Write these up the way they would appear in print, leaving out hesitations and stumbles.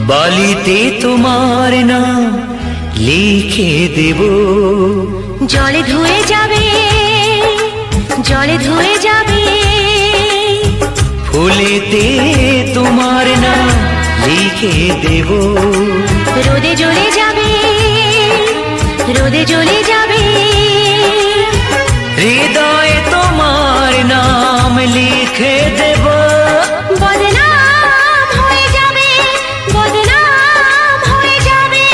বালিতে তোমার নাম লিখে দেব, জলে ধুয়ে যাবে, জলে ধুয়ে যাবে। ফুলেতে তোমার নাম লিখে দেব, রোদে জ্বলে যাবে, রোদে জ্বলে যাবে। হৃদয়ে তোমার নাম লিখে দেব, বদনাম হয়ে যাবে, বদনাম হয়ে যাবে।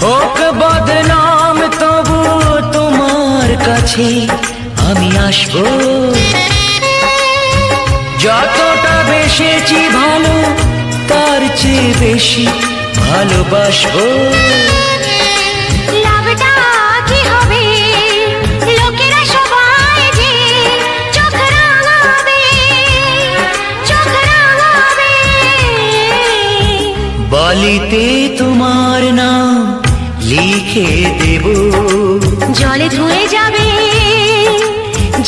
হোক বদনাম তবু তোমার কাছে আমি আসবো, যতটা বেসেছি ভালো তার চেয়ে বেশি ভালোবাসবো। লাভটা কি হবে, লোকেরা সবাই যে চোখ রাঙাবে, চোখ রাঙাবে। বালিতে তোমার নাম লিখে দেব, জলে ধুয়ে যাবে,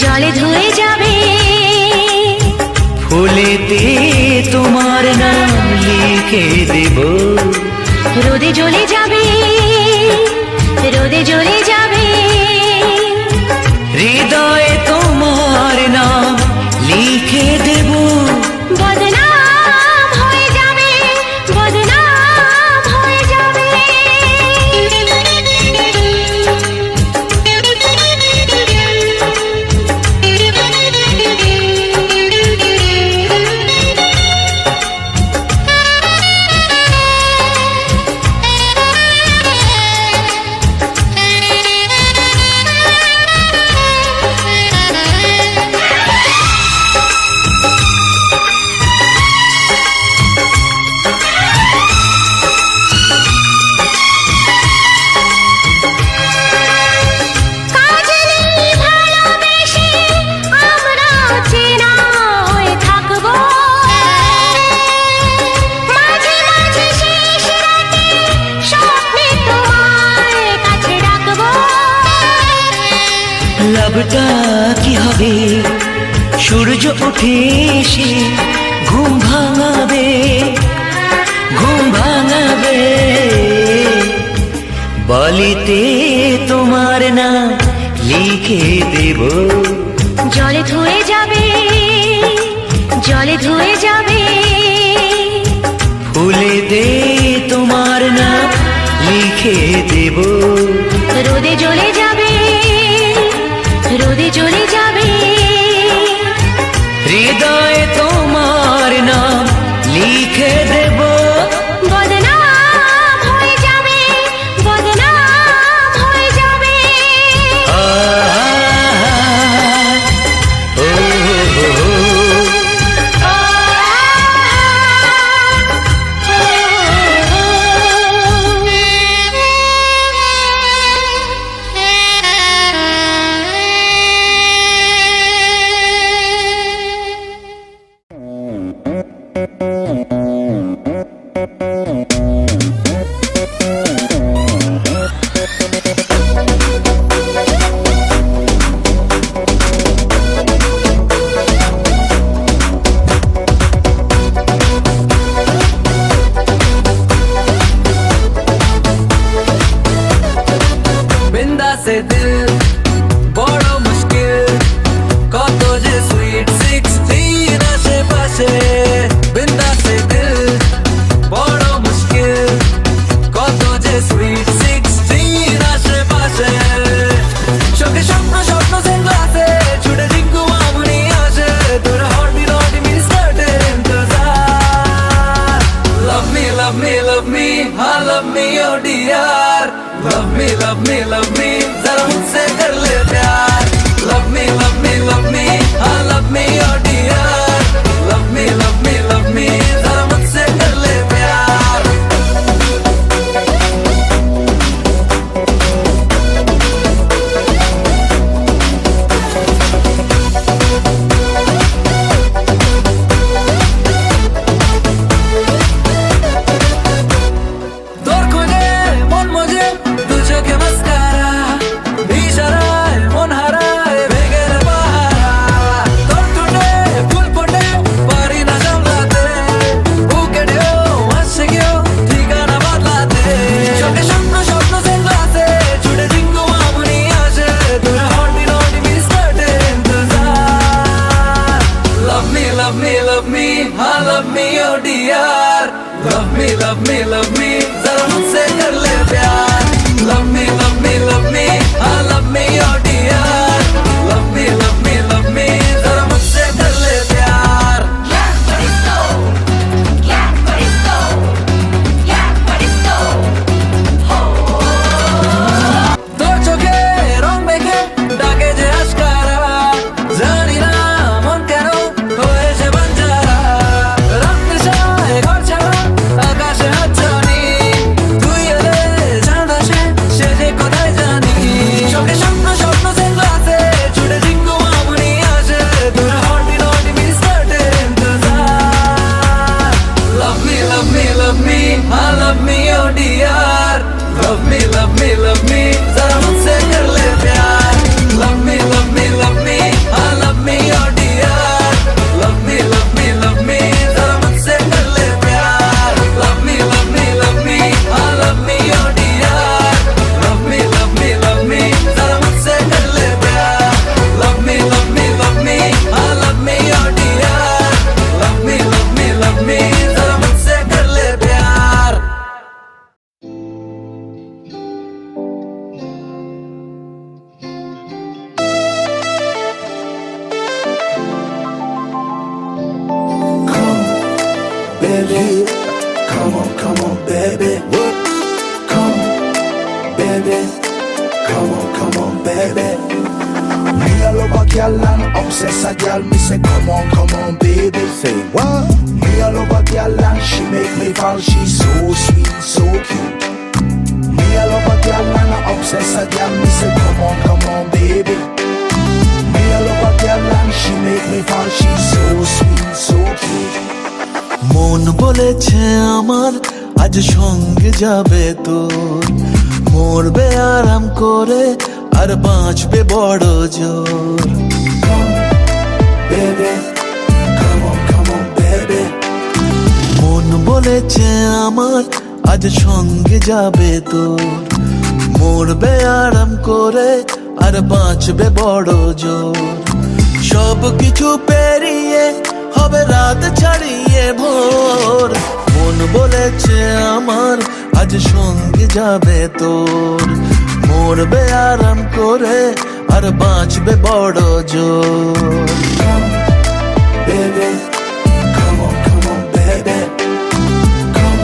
জলে ধুয়ে যাবে। ফুলেতে তোমার নাম লিখে দেব, রোদে জ্বলে যাবে, রোদে জ্বলে যাবে। হৃদয়ে তোমার নাম লিখে দেব, বদনাম হয়ে যাবে, বদনাম হয়ে যাবে। লাভটা কি হবে, সূর্য উঠে এসে ঘুম ভাঙাবে, ঘুম ভাঙাবে। বালিতে তোমার নাম লিখে দেব, জলে ধুয়ে যাবে, জলে ধুয়ে যাবে। ফুলেতে তোমার নাম লিখে দেব, রোদে জ্বলে যাবে, রোদে জ্বলে যাবে। হৃদয়ে তোমার নাম লিখে দেব, বদনাম হয়ে যাবে, বদনাম হয়ে যাবে। ও হো হো। से दिल बड़ मुश्किल कत जे स्वीट 16 आशेपाशे बिंदा से दिल बड़ मुश्किल कत जे स्वीट 16 आशेपाशे चोखे स्वप्न स्वप्न सेंग्लासे छुटे जिंकु मामुनी आशे तोर हॉर्टबीट हॉर्ट मी स्टार्टेड इंतजार love me love me love me हाँ love me oh dear love me love me love me जरा मुझसे कर ले प्यार love me love me love me हाँ love me oh dear love me love me love me जरा मुझसे कर ले प्यार love me, love me, हाँ love me, oh dear. Love me, love me, love me, जरा मुझसे कर ले प्यार. Love me, love me, love me, हाँ love me, oh dear. Love me, love me, love me, जरा मुझसे कर ले प्यार. তোর চোখে রং মেখে ডাকে যে আশকারা, জানি না মন কেন হয়েছে বাঞ্চারা. রাত নেশায় ঘর ছাড়া আকাশে হাতছানি, তুই এলে চাঁদ আসে সে যে কোথায় জানি. চোখে স্বপ্ন স্বপ্ন সেগুলাতে ছুটে জিঙ্গু মামনি আসে, তোর হটি নটি মিস্টার্টের ইন্তজার. Love me, love me, love me, हाँ love me, oh dear. Love me, love me, love me, जरा मुझसे कर ले प्यार. Love me, love me, love me, हाँ love me, oh dear. Love me, love me, love me, जरा मुझसे कर ले प्यार. Love me, love me, love me, हाँ love me, oh dear. Love me, love me, love me, जरा मुझसे कर ले प्यार. Love me, love me, love me, हाँ love me, oh dear. Love me, love me, love me, जरा मुझसे कर ले प्यार. Baby, come on, baby. Come, baby, come on, baby. Me a love a girl and obsess a girl. Me say, come on, baby. Say what? Me a love a girl and she make me fall. She's so sweet, so cute. Me a love a girl and I obsess a girl. Me say, come on, baby. Me a love a girl and she make me fall. She's so sweet, so cute. মন বলেছে আমার আজ সঙ্গে যাবে তোর, মরবে আরাম করে আর বাঁচবে বড় জোর. Baby, come on, baby. মন বলেছে আমার আজ সঙ্গে যাবে তোর, মরবে আরাম করে আর বাঁচবে বড় জোর. সব কিছু পেরিয়ে হবে রাত ছাড়িয়ে ভোর. মন বলেছে আমার আজ সঙ্গে যাবে তোর, মরবে আরাম করে আর বাঁচবে বড় জোর. Baby, come on, baby. Come,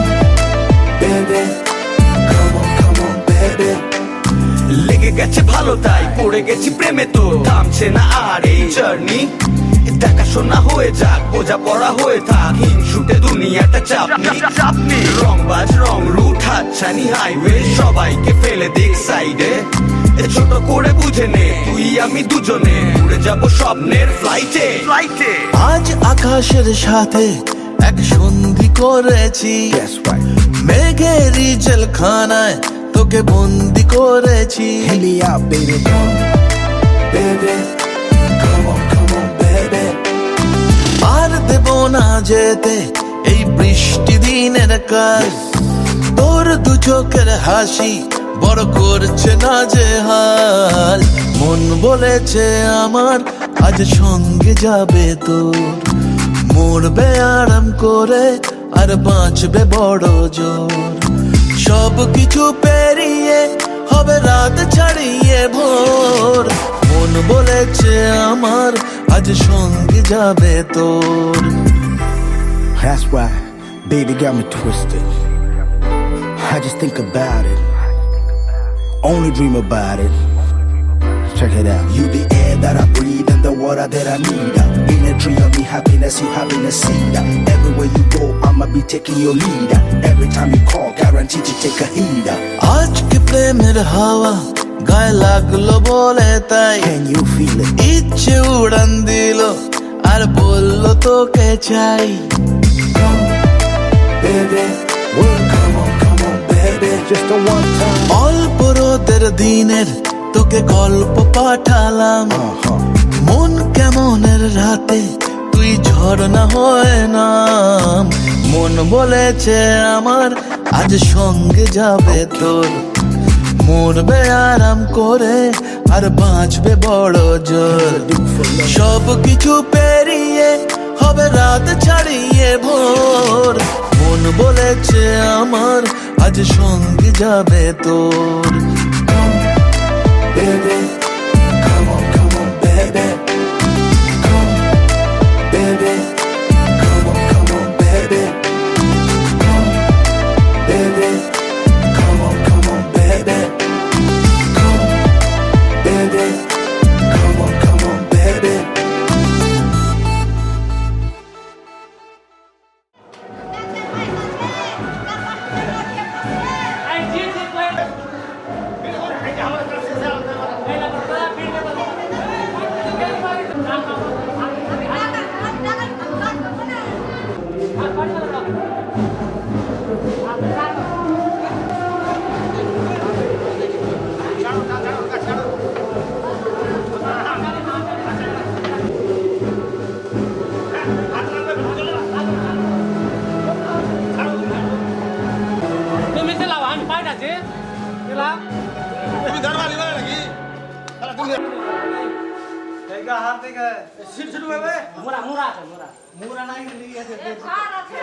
baby, come on, baby. লেগে গেছে ভালো তাই পড়ে গেছি প্রেমে, তো থামছে না আর এই জার্নি. দেখাশোনা হয়ে যাক, বোঝা পড়া হয়ে থাক, হিংসুটে দুনিয়াটা চাপনি. রংবাজ রং রুট হাতছানি হাইওয়ে, সবাইকে ফেলে দেখ সাইডে. ছোট করে বুঝে নে তুই আমি দুজনে উড়ে যাব স্বপ্নের ফ্লাইটে. আজ আকাশের সাথে এক সন্ধি করেছি, That's right. মেঘের জেলখানায় তোকে বন্দি করেছি. Hear me out, baby. Come, baby. Come on, baby. আর দেব না যেতে এই বৃষ্টি দিনের কাজ, তোর দু চোখের হাসি বড় করছে না যে হাল. মন বলেছে আমার আজ সঙ্গে যাবে তোর, মরবে আরাম করে আর বাঁচবে বড় জোর. সব কিছু পেরিয়ে হবে রাত ছাড়িয়ে ভোর. মন বলেছে আমার আজ সঙ্গে যাবে তোর. That's right. Baby got me twisted. I just think about it. Only dream about it. Check it out. You the air that I breathe and the water that I need. In a tree of me happiness, you having a seed. Everywhere you go, I'ma be taking your lead. Every time you call, guaranteed to take a heed. আজকে প্রেমের হাওয়া গায়ে লাগলো বলে তাই, Can you feel it? ইচ্ছে উড়ান দিল আর বললো তোকে চাই. Come, baby. Well, come on, baby. Just a one time. অল্প রোদের দিনের তোকে গল্প পাঠালাম, মন কেমনের রাতে তুই ঝর্ণা হয়ে নাম. মন বলেছে আমার আজ সঙ্গে যাবে তোর, মরবে আরাম করে আর বাঁচবে বড় জোর. সব কিছু পেরিয়ে হবে রাত ছাড়িয়ে ভোর। মন বলেছে আমার আজ সঙ্গে যাবে তোর। Baby, come on, baby. Come, baby. Come on, baby. Come, baby. Come on, baby. Come, baby. Come on, baby. তুমি চালাও আমি পাইট আছে চালাও তুমি ধরবা লিবা নাকি তাহলে তুমি জায়গা হাত থেকে সিট সিট হবে মোরা মোরা আছে মোরা মোরা নাই লিয়ে আছে ছাড় আছে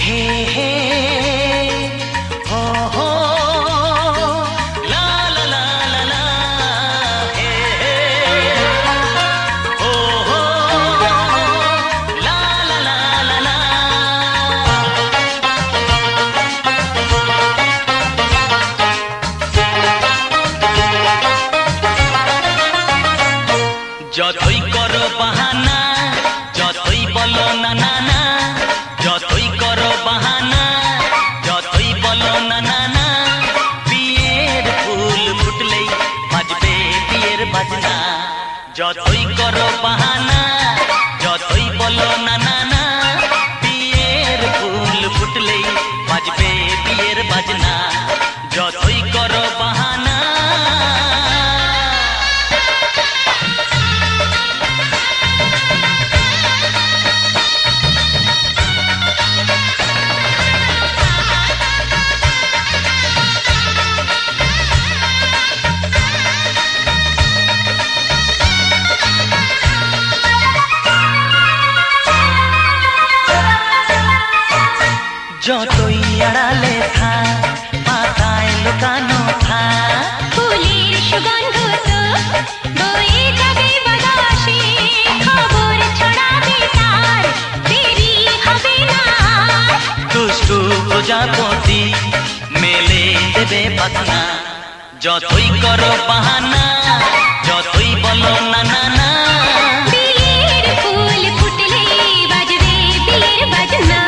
हे हे हो हो ला ला ला ला ला हे हे हो हो ला ला ला ला ला যতই করো বাহানা যতই বলো না না না যতই করো বাহানা যতই বলো না না না বিয়ের ফুল ফুটলেই বাজবে বিয়ের বাজনা যতই করো বাহানা যতই বলো না না না বিয়ের ফুল ফুটলেই বাজবে বিয়ের বাজনা যতই করো বাহানা যতই আড়ালে থা পাতায় লুকানো থা ফুলের সুগন্ধ তো বয়ে যাবে বাতাসে খবর ছড়াবে তার দেরি হবে না দুষ্টু প্রজাপতি মেলে দেবে পাখনা যতই করো বাহানা যতই বলো না না না বিয়ের ফুল ফুটলে বাজবে বিয়ের বাজনা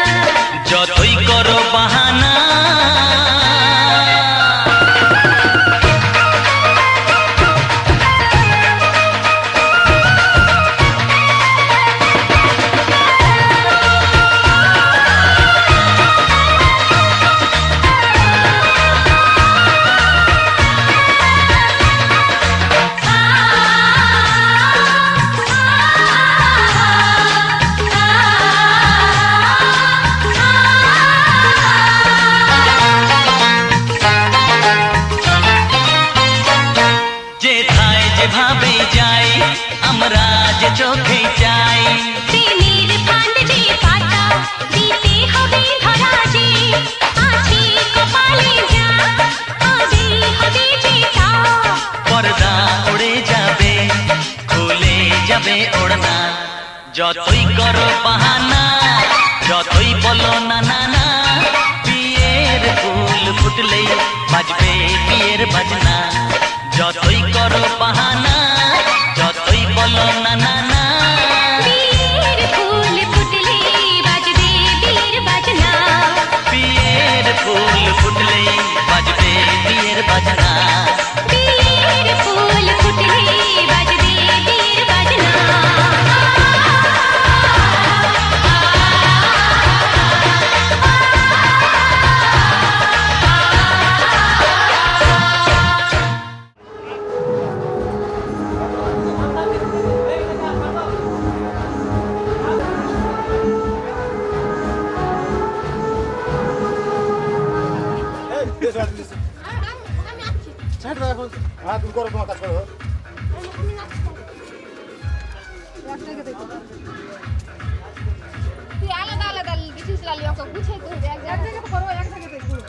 যতই করো বাহানা এভাবেই যাই আমরা যে চোখে চাই। প্রেমের ফান্ড যে পাতা দিতে হবে ধরা যে আছে কপালে যা হবে হবে যেটা পর্দা উড়ে যাবে খুলে যাবে ওড়না, যতই করো বাহানা যতই বলো না না না, বিয়ের ফুল ফুটলেই বাজবে বিয়ের বাজনা। যতই করো বাহানা যতই বলো না না না, বিয়ের ফুল ফুটলে বাজবে বিয়ের বাজনা বিয়ের ফুল ফুটলেই বাজবে বিয়ের বাজনা। বিয়ের ফুল ফুটলে বাজবে বিয়ের বাজনা। হ্যাঁ তুমি করো তোমার কাজ করো। তুই আলাদা আলাদা ডিসিস লালি ওকে গুছিয়ে তো এক জায়গায় করো এক জায়গায় করো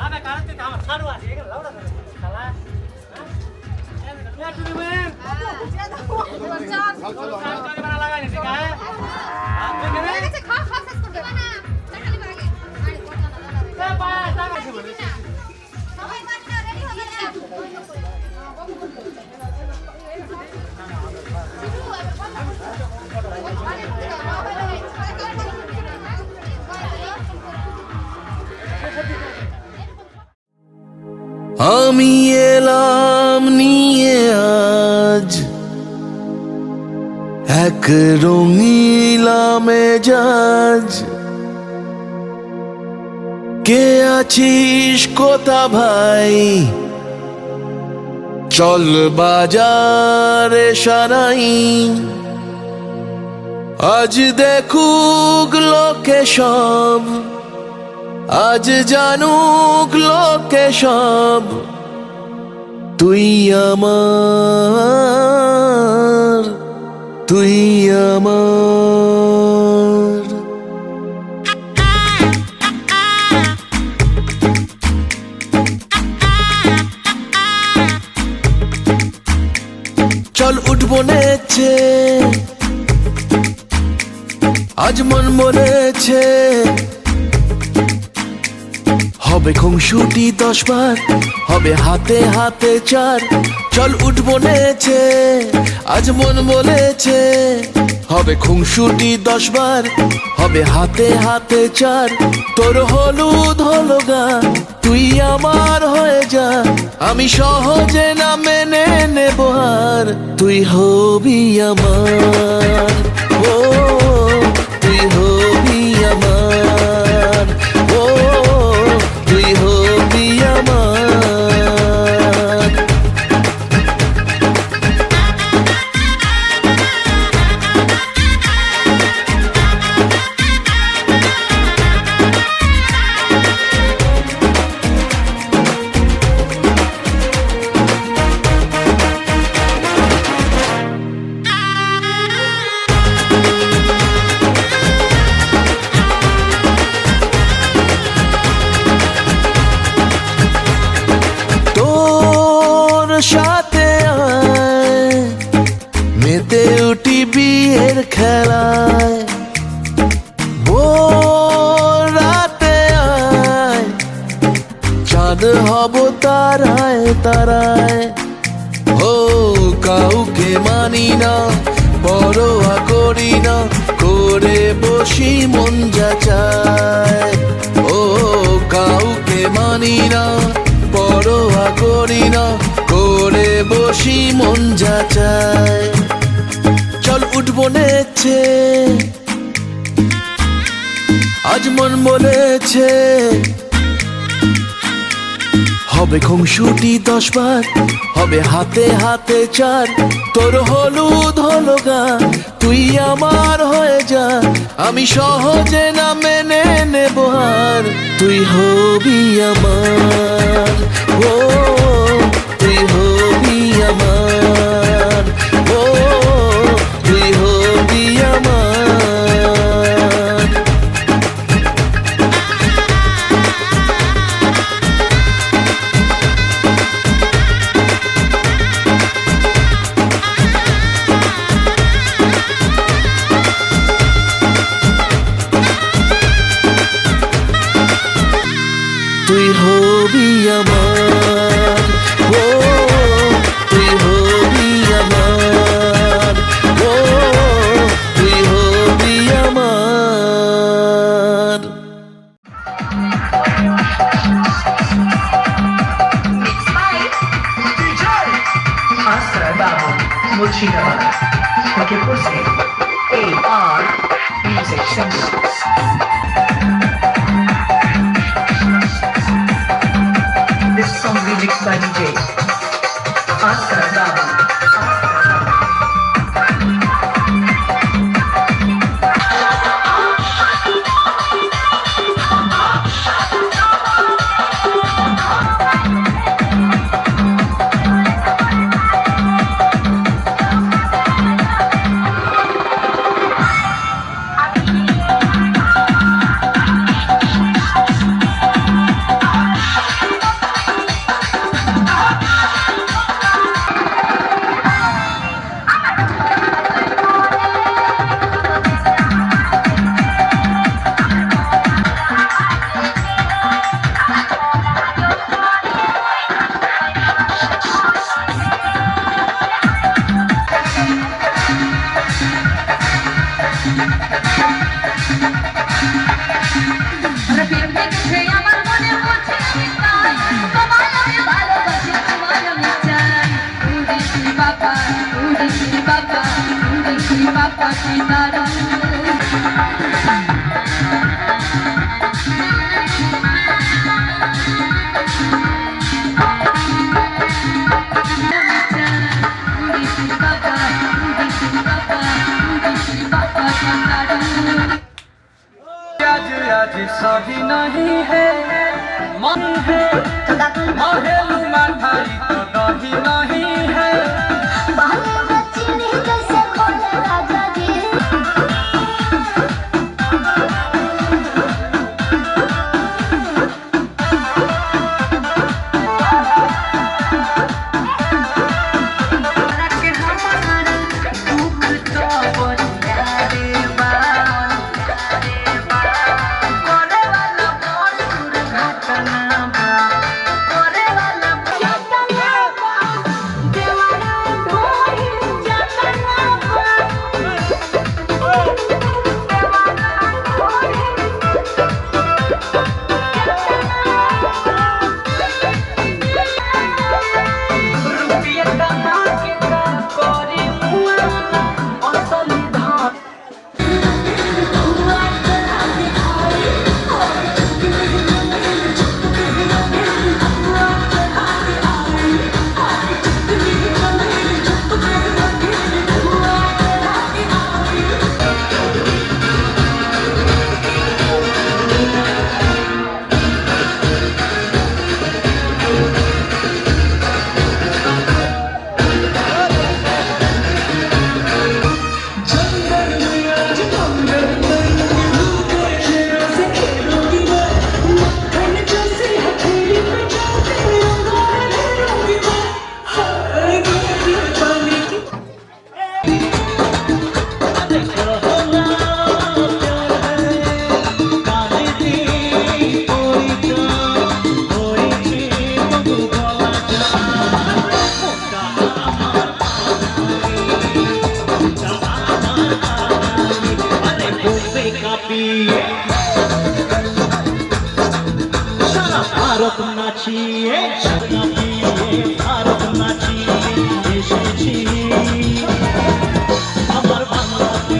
আবে কারতে আমার ছাড়ু আছে এগুলো লাউডা করে শালা হ্যাঁ তুমি মে চাল বানা লাগাই নি ঠিক আছে আপনি কে কাছে খা খা শেষ করে দেবা না চাকালি আগে আরে কথা না দাদা এ বাস লাগাইছি বলে সবাই বাচ্চা রেডি হবে আমি এলাম নিয়ে আজ এক রঙিলা মেজাজ, কে আছিস কোথা ভাই চল বাজারে সারাই, আজ দেখুক লোকে সব আজ জানুক লোকে সব, তুই আমার তুই আমার। চল উঠবো নেছে আজ মন বলেছে, হবে খুংসুটি 10 বার হবে হাতে হাতে চার, চল উঠবো নেছে আজ মন বলেছে, হবে খুংসুটি 10 বার হবে হাতে হাতে চার, তোর হলুদ হলো গা তুই আমার হয়ে যা, আমি সহজে না মেনে নেব আর, তুই হবি আমার ও তুই হবি আমার ও তুই হবি আমার। সাথে আয় মেতে উঠি বিয়ের খেলায়, রাতে আয় চাঁদ হব তারায় তারায়, ও কাউকে মানি না পরোয়া করি না করে বসি মন যা চায়, ও কাউকে মানি না পরোয়া করি না করে বসি মন যা চায়, চল উঠবো নেছে আজ মন বলেছে, হবে খুনসুটি 10 বার, হবে হাতে হাতে চার, তোর হলুদ হলো গা, তুই আমার হয়ে যা, আমি সহজে না মেনে নেব হার, তুই হবি আমার, ও তুই হবি আমার, ও তুই হবি আমার। তুই হবি আমার, ও তুই হবি আমার, ও তুই হবি আমার। Asra Babu, Murshidabad, Fakirpur se AR Music Center. This song remixed by DJ Asra Babu. सभी नहीं है मन है महेलू माठाई तो दही नहीं है भारत नाचिए भारत नाचिए এসেছি আমার বাংলাতে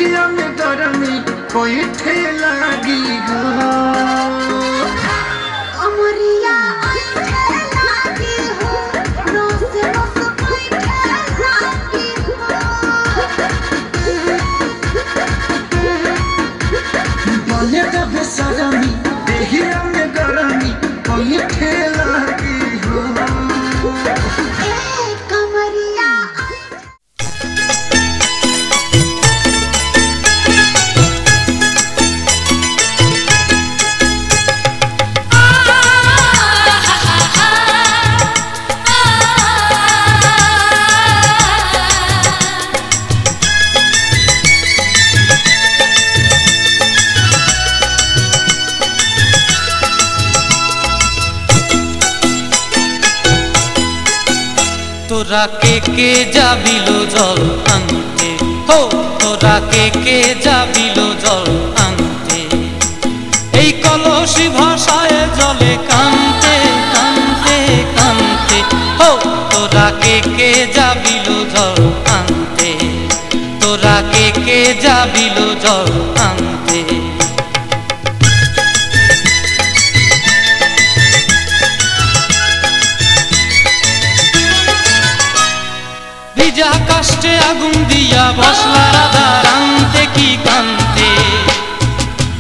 देहिया में गरमी कोई ठेला लगी हो अमरिया आइठे लागी हो रोज रोज बैठे लागी हो बोले का बेसरमी देहिया में गरमी कोई ठेला लगी हो ए कमरिया তোরা কে যাবিলো জল আনতে হো তোরা কে যাবিলো জল আনতে এই কলসি ভাষায় জলে কানতে কানতে কানতে হো তোরা কে যাবিলো জল আনতে তোরা কে যাবিলো জল আনতে ভিজা কাষ্টে আগুন দিয়া বসলা রাধা রানতে কি কানতে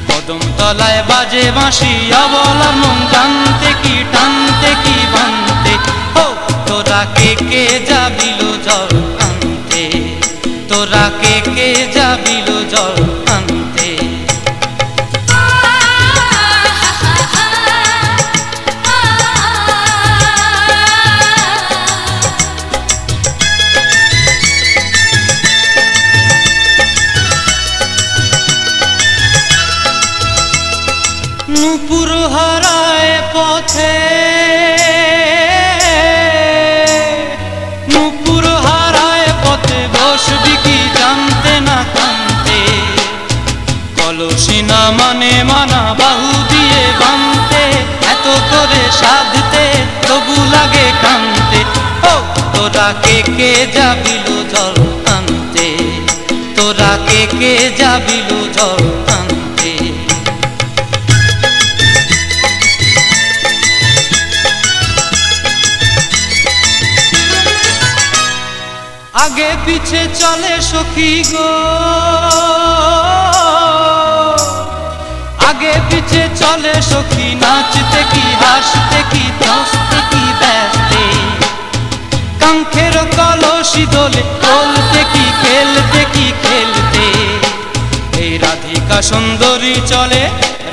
কদম তলায় বাজে বাঁশি অবলার মন জানতে কি টানতে কি বানতে হো তোরা কে যাবিলো জল আনতে তোরা কে যাবিলো জল আনতে নূপুর হারায় পথে নূপুর হারায় পথে বসবি কি জানতে না কানতে কলসি না মানে মানা বাহু দিয়ে বানতে এত করে সাধতে তবু লাগে কানতে ও তোরা কে যাবিলো জল আনতে তোরা কে যাবিলো জল আনতে আগে পিছে চলে সখী গো আগে পিছে চলে সখী নাচতে কি হাসতে কি দোস্তে কি ব্যস্তে কাঙ্ক্ষের কলসি দোলে বলতে কি খেলতে কি খেলতে এই রাধিকা সুন্দরী চলে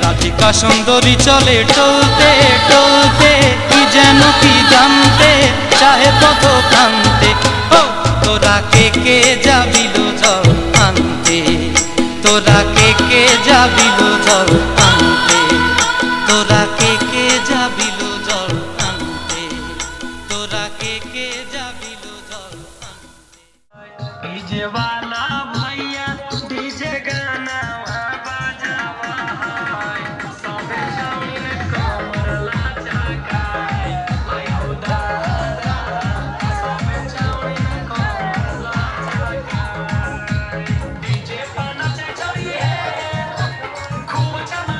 রাধিকা সুন্দরী চলে টলতে টলতে কি যেন কি জানতে চাহে কত কানতে ও তোরা কে যাবিলো জল আনতে তোরা কে যাবিলো জল আনতে তোরা কে যাবিলো জল আনতে তোরা কে যাবিলো জল আনতে डीजे वाला भैया डीजे गाना बजावा सबे जाऊन कमर लाचकाए आयो दादा सबे जाऊन कमर लाचकाए डीजे पर नाचे चलिए खूब चमा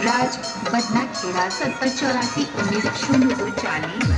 राज बदना खेड़ा 708419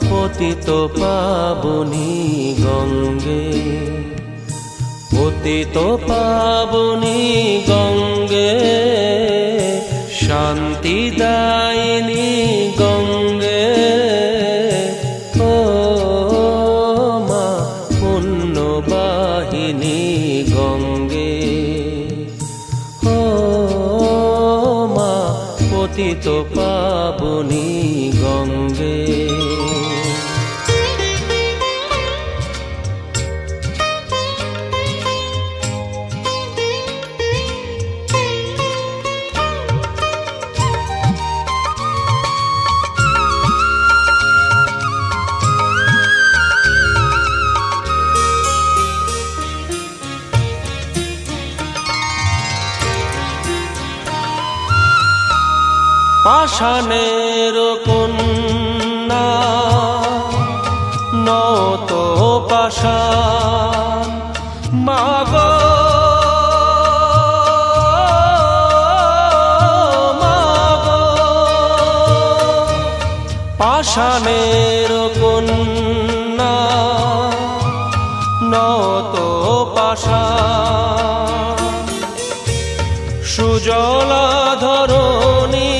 পতিত পাবনী গঙ্গে, পতিত পাবনী গঙ্গে, শান্তিদায়িনী গঙ্গে, ও মা পুণ্যবাহিনী গঙ্গে, ও মা পতিত পাবনী গঙ্গে। পাষাণের কন্যা নত পাষাণ মাগো, মাগো পাষাণের কন্যা নত পাষাণ সুজলা ধরণী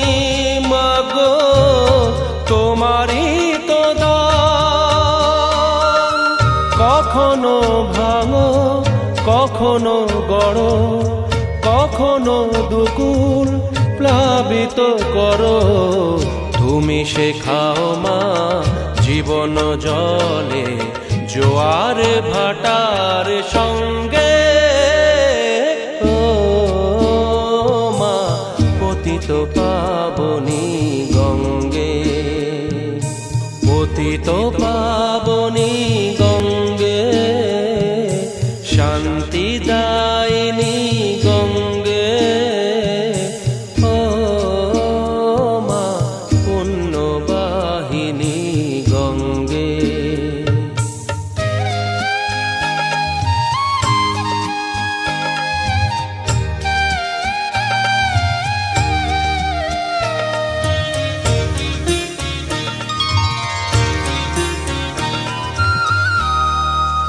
তোমারই তো দান, কখনো ভাঙো কখনো গড়ো, কখনো দুকুল প্লাবিত করো, তুমি শেখাও মা জীবন জলে জোয়ার ভাটার সঙ্গে, ও মা পতিত পাবনী গঙ্গে, পতিত পাবনী গঙ্গে, শান্তিদায়িনী গঙ্গে, ও মা পুণ্যবাহিনী গঙ্গে।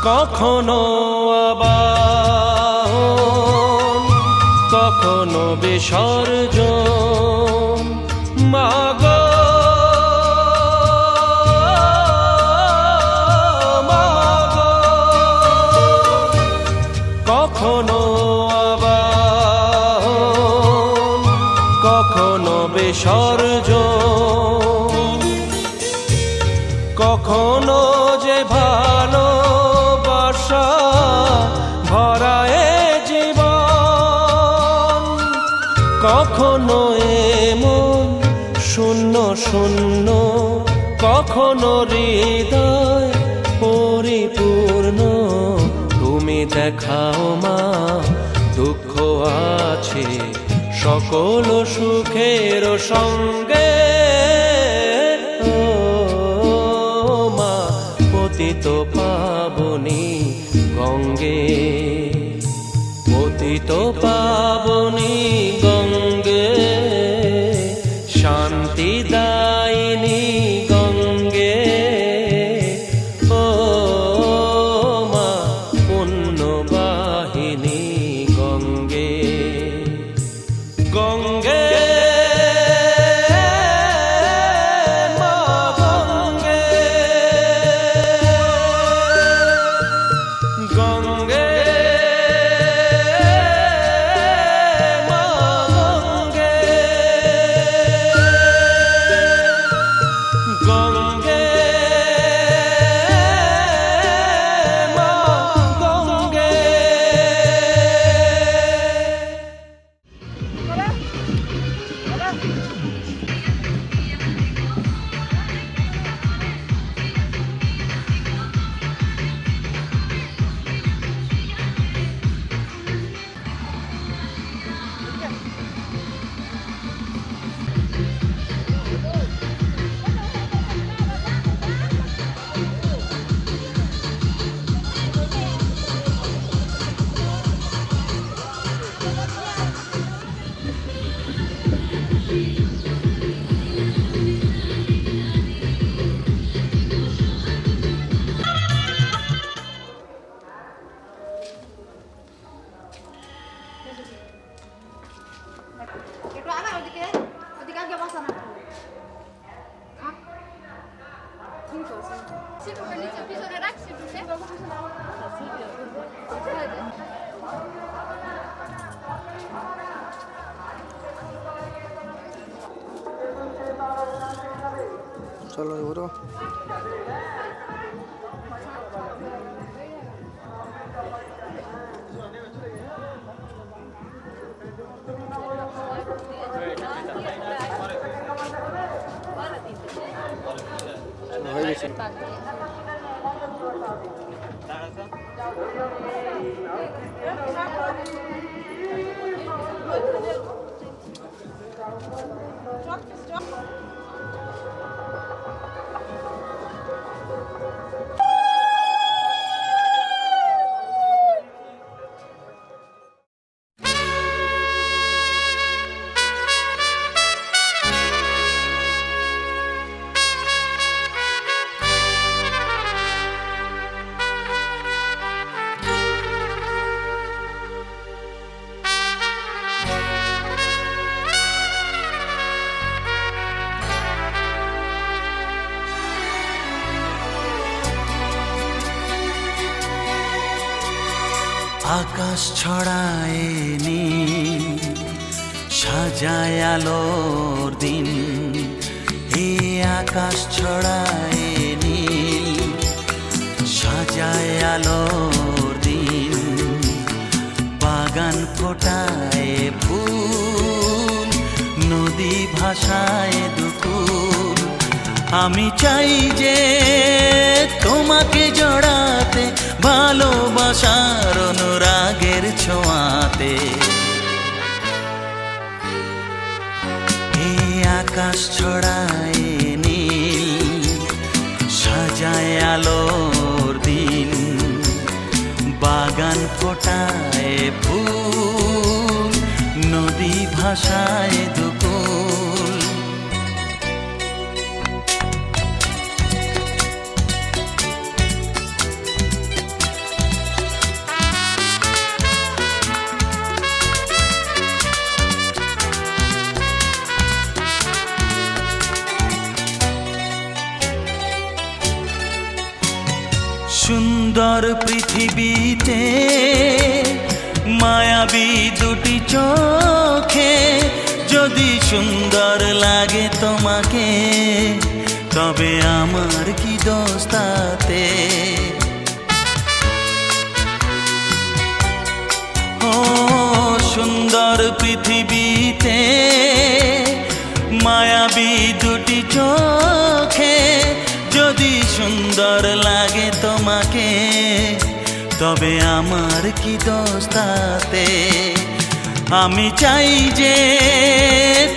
কখনো আবাহন কখনো বিসর্জন মাগো, মাগো কখনো আবাহন কখনো বিসর্জন, কখনো যে ভালো ভরায় জীবন, কখনো এমন শূন্য শূন্য, কখনো হৃদয় পরিপূর্ণ, তুমি দেখাও মা দুঃখ আছে সকল সুখের সঙ্গে, ও মা পতিত পাবনী গঙ্গে, পতিত পাবনী গঙ্গে, শান্তিদায়িনী গঙ্গে, ও মা পুণ্যবাহিনী গঙ্গে, গঙ্গে। একটু আগা ওদিকে ওদিকে আগে বসা না সিটুকে নিচে পিছনে রাখ সিটুকে চলো এবারও হয়ে গেছে আকাশ ছড়ায় নীল সাজায় আলোর দিন এ আকাশ ছড়ায় নীল সাজায় আলোর দিন বাগান ফোটায় ফুল নদী ভাষায় দুকুল আমি চাই যে তোমাকে জড়াতে ভালোবাসার অনুরাগের ছোঁয়াতে এই আকাশ ছড়ায় নীল সাজায় আলোর দিন বাগান ফোটায় ফুল নদী ভাষায় দুকুল সুন্দর পৃথিবীতে মায়াবী দুটি চোখে যদি সুন্দর লাগে তোমাকে তবে আমার কি দোষ তাতে ও সুন্দর পৃথিবীতে মায়াবী দুটি চোখে যদি সুন্দর লাগে তোমাকে তবে আমার কি দোষ তাতে আমি চাই যে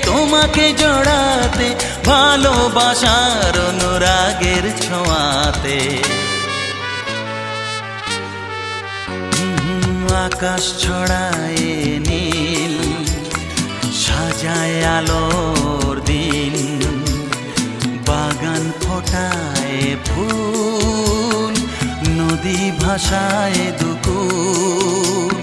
তোমাকে জড়াতে ভালোবাসার অনুরাগের ছোঁয়াতে আকাশ ছড়ায় নীল সাজায় আলোর দিন বাগান ফোটায় ফুল নদী ভাষায় দুকুল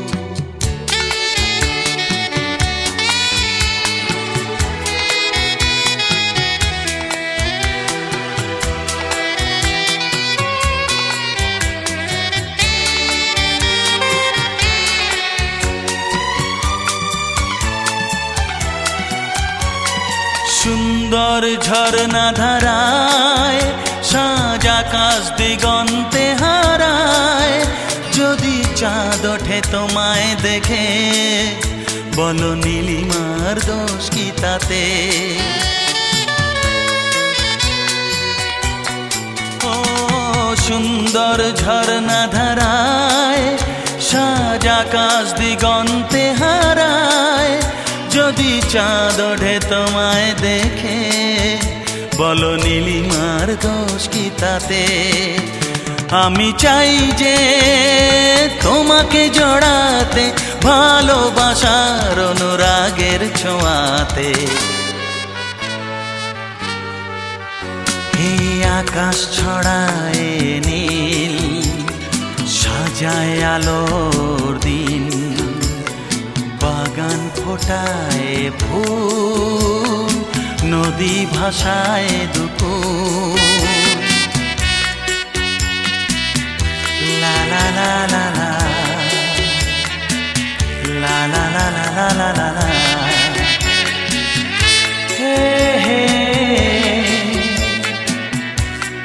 সুন্দর ঝরনা ধারায় সাজ আকাশ দিগন্তে হারায় যদি চাঁদ ওঠে তোমায় দেখে বলো নীলিমা নীলিমার দোষ কি তাতে? ও সুন্দর ঝর্ণা ধারায় সাজ আকাশ দিগন্তে হারায়, যদি চাঁদ ওঠে তোমায় দেখে, বলো নীলিমার দোষ কি তাতে? আমি চাই যে তোমাকে জড়াতে, ভালোবাসার অনুরাগের ছোঁয়াতে। এই আকাশ ছড়ায় নীল, সাজায় আলোর দিন, বাগান ফোটায় ফুল, নদী ভাষায় দুকুল। লা লা লা লা লা, লা লা লা লা লা লা লা, হে হে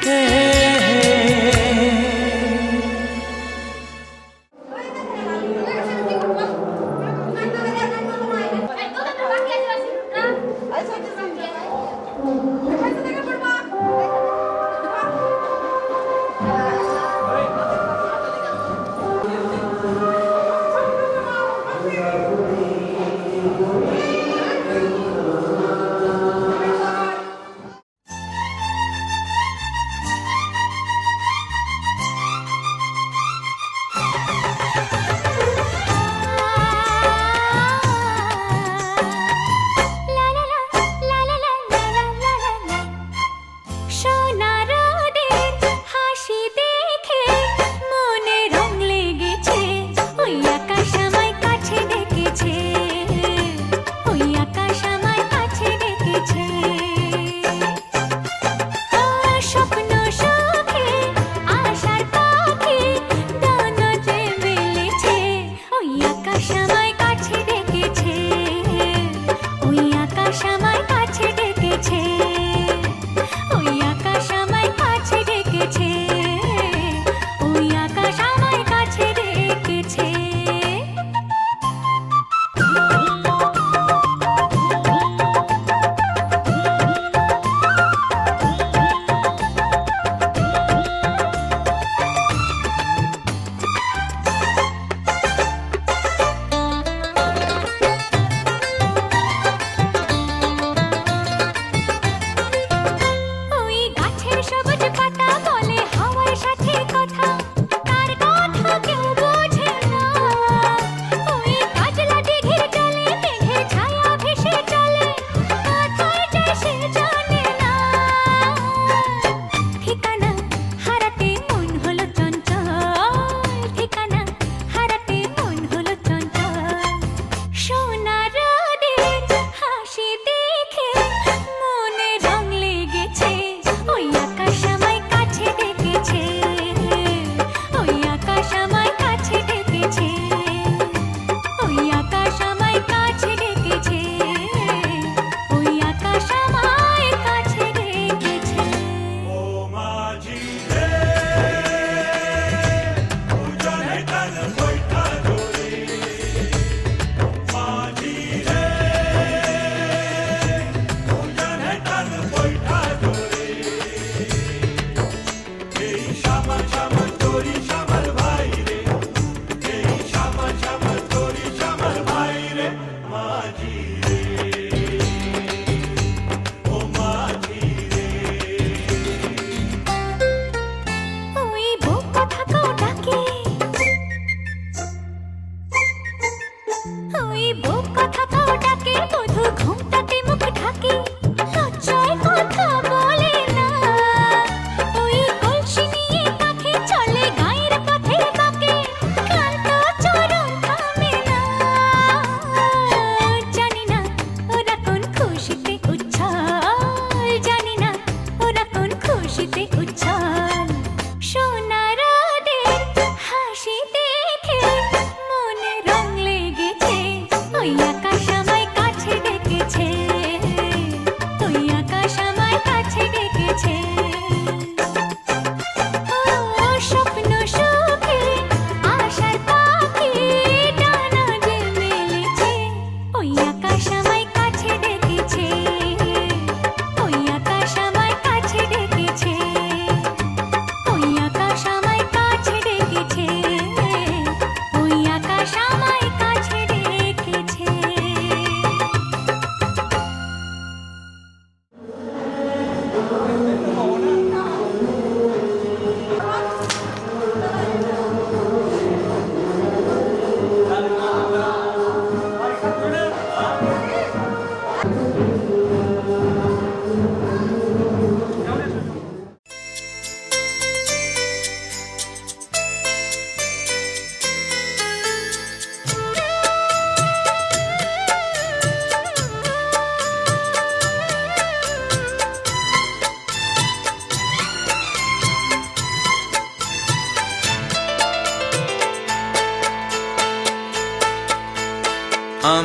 হে হে। La la la la la la la la la la.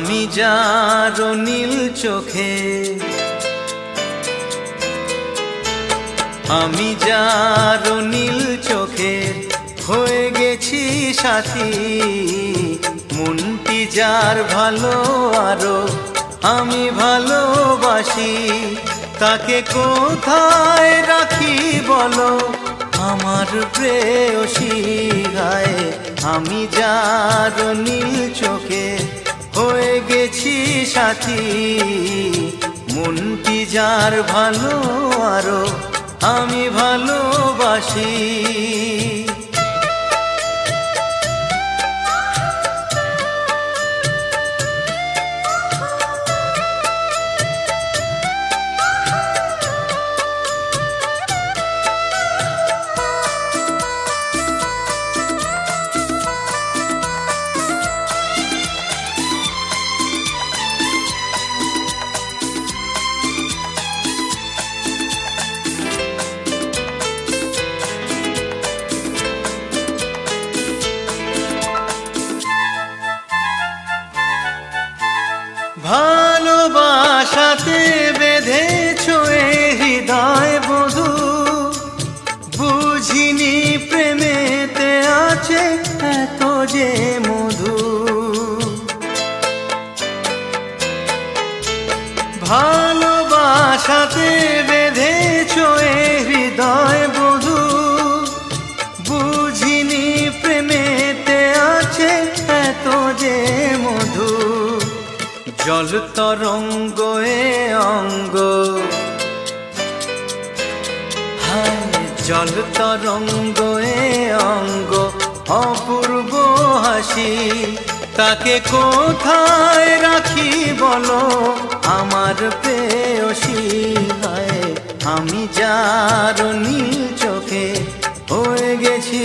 আমি যার নীল চোখে, আমি যার নীল চোখে হয়ে গেছি সাথী। মনটি যার ভালো আরো আমি ভালোবাসি, তাকে কোথায় রাখি বলো আমার প্রেয়সী গায়ে। আমি যার নীল চোখে হয়ে গেছি সাথী, মনটি যার ভালো আরো আমি ভালোবাসি। ভালোবাসাতে বেঁধেছো এ হৃদয় বধূ, বুঝিনি প্রেমেতে আছে এত যে মধু। ভালোবাসাতে বেঁধেছো এ হৃদয় বধূ, বুঝিনি প্রেমেতে আছে এত যে মধু। জল তরঙ্গ এ অঙ্গ, হায় জল তরঙ্গ এ অঙ্গ অপূর্ব হাসি, তাকে কোথায় রাখি বলো আমার প্রেয়সী গায়ে। আমি যার নীল চোখে হয়ে গেছি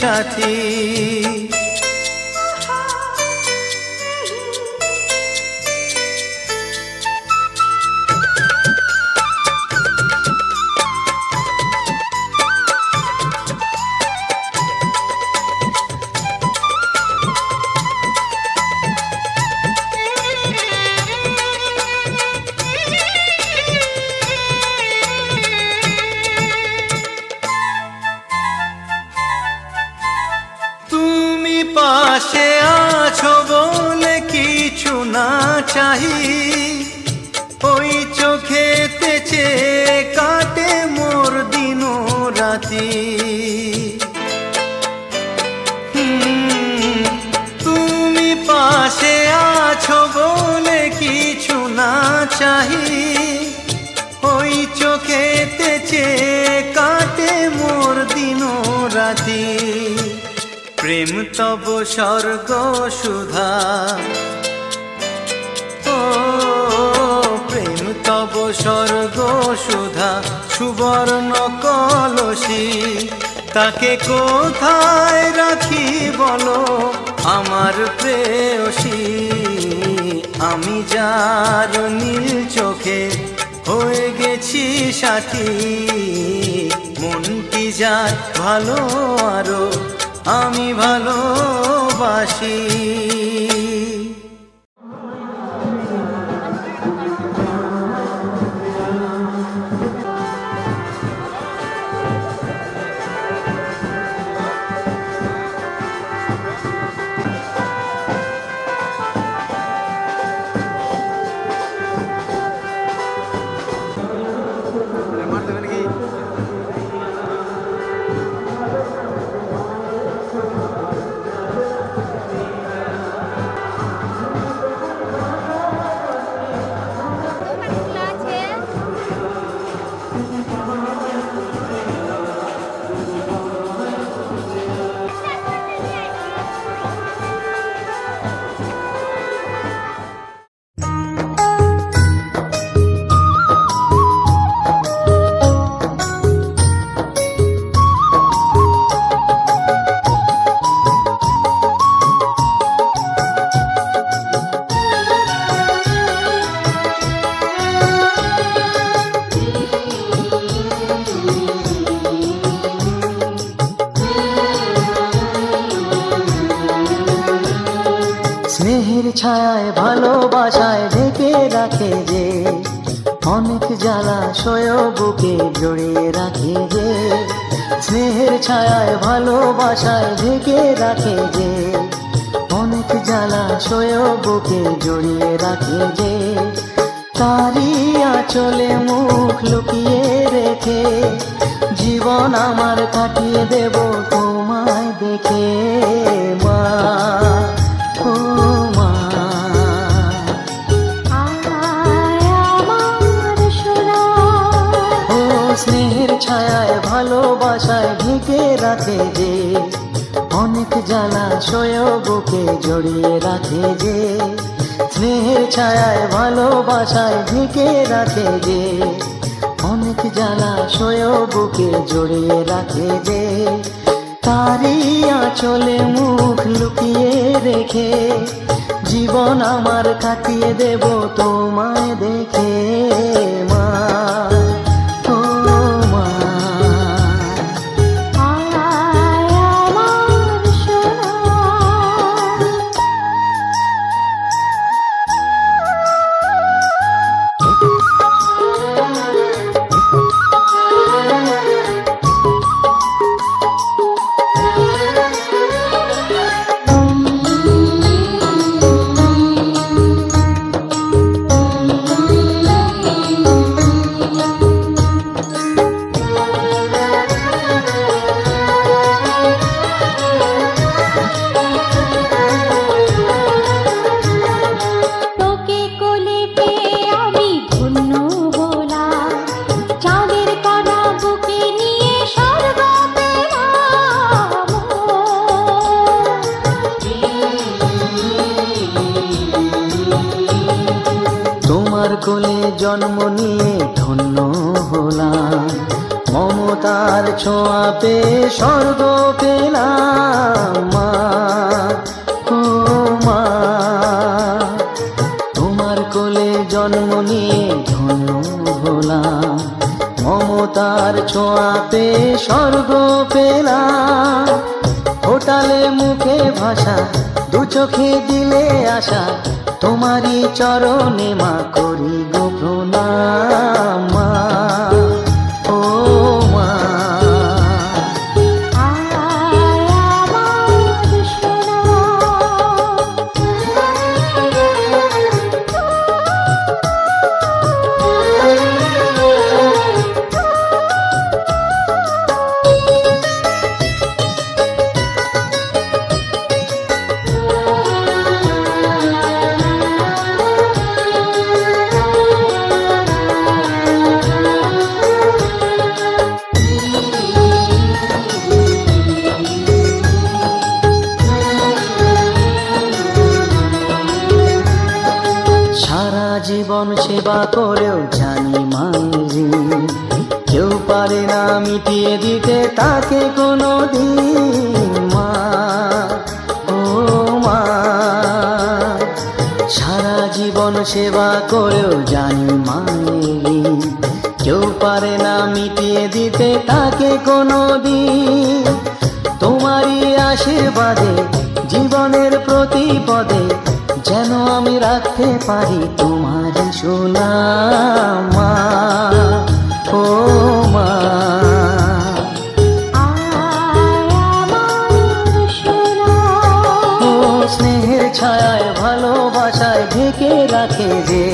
সাথী। পাশে আছো বলে কিছু না চাহি, ওই চোখেতে চেয়ে কাটে মোর দিন রাতি। তুমি পাশে আছো বলে কিছু না চাহি, ওই চোখেতে চেয়ে কাটে মোর দিন রাতি। প্রেম তব স্বর্গ সুধা, ও প্রেম তব স্বর্গ সুধা সুবর্ণ কলসী, তাকে কোথায় রাখি বলো আমার প্রেয়সী। আমি যার নীল চোখে হয়ে গেছি সাথী, মনটি যার ভালো আরো আমি ভালোবাসি। ছায়ায় ভালোবাসায় ঢেকে রাখে যে, অনেক জ্বালাশয় বুকে জড়িয়ে রাখে যে, স্নেহের ছায়ায় ভালোবাসায় ঢেকে রাখে যে, অনেক জ্বালাশয় বুকে জড়িয়ে রাখে যে, তারই আঁচলে মুখ লুকিয়ে রেখে জীবন আমার কাটিয়ে দেব তোমায় দেখে মা, ও মা। ও স্নেহের ছায়ায় ভালোবাসায় ঢেকে রাখে যে, অনেক জ্বালাশয় বুকে জড়িয়ে রাখে যে, স্নেহের ছায়ায় ভালোবাসায় ঢেকে রাখে যে, অনেক জ্বালাশয় বুকে জড়িয়ে রাখে যে, তারই আঁচলে মুখ লুকিয়ে রেখে জীবন আমার কাটিয়ে দেব তোমায় দেখে মা, ও মা। তোকে কোলে পেয়ে আমি ধন্য হলাম, চাঁদের কণা বুকে নিয়ে স্বর্গ পেলাম। তোমার কোলে জন্ম নিয়ে ধন্য হলাম, মমতার ছোঁয়া পেয়ে স্বর্গ পেলাম মা, ও মা। তোমার কোলে জন্ম নিয়ে ধন্য হলাম, মমতার ছোঁয়া পেয়ে স্বর্গ পেলাম। ফোটালে মুখে ভাষা, দু চোখে দিলে আশা, তোমারই চরণে মা করি গো প্রণাম মা, ও মা। সারা জীবন সেবা করেও জানি মাঝি, কেউ পারে না মিটিয়ে দিতে তাকে কোনো দিন মা, ও মা। সারা জীবন সেবা করেও জানি মায়েরি, কেউ পারে না মিটিয়ে দিতে তাকে কোনো দিন। তোমারই আশীর্বাদে জীবনের প্রতি পদে যেন আমি রাখতে পারি তোমার সুনাম মা, ও মা। ও স্নেহের ছায়ায় ভালোবাসায় ঢেকে রাখে যে,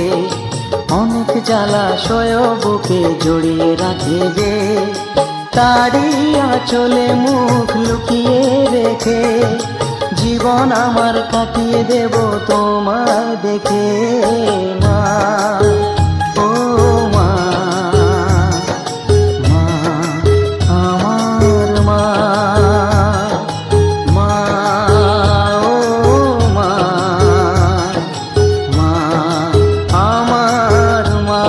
অনেক জ্বালাশয় বুকে জড়িয়ে রাখে যে, তারই আঁচলে মুখ লুকিয়ে রেখে জীবন আমার কাটিয়ে দেব তোমার দেখে মা, ও মা, মা আমার মা, মা, ও মা, মা আমার মা।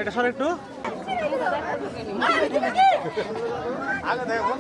এটা সর একটু আগে দেখুন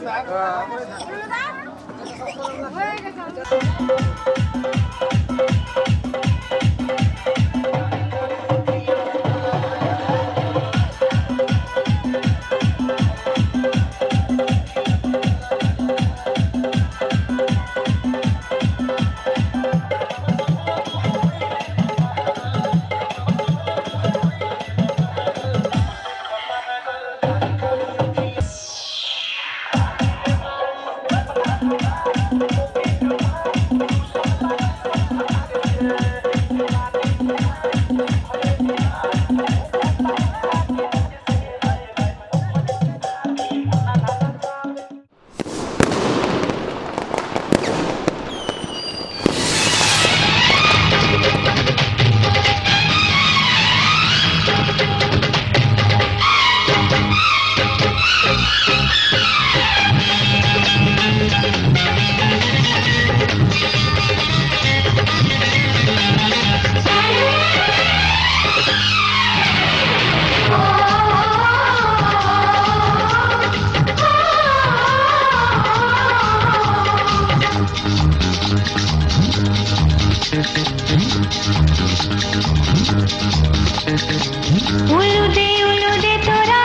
উলুদে তোরা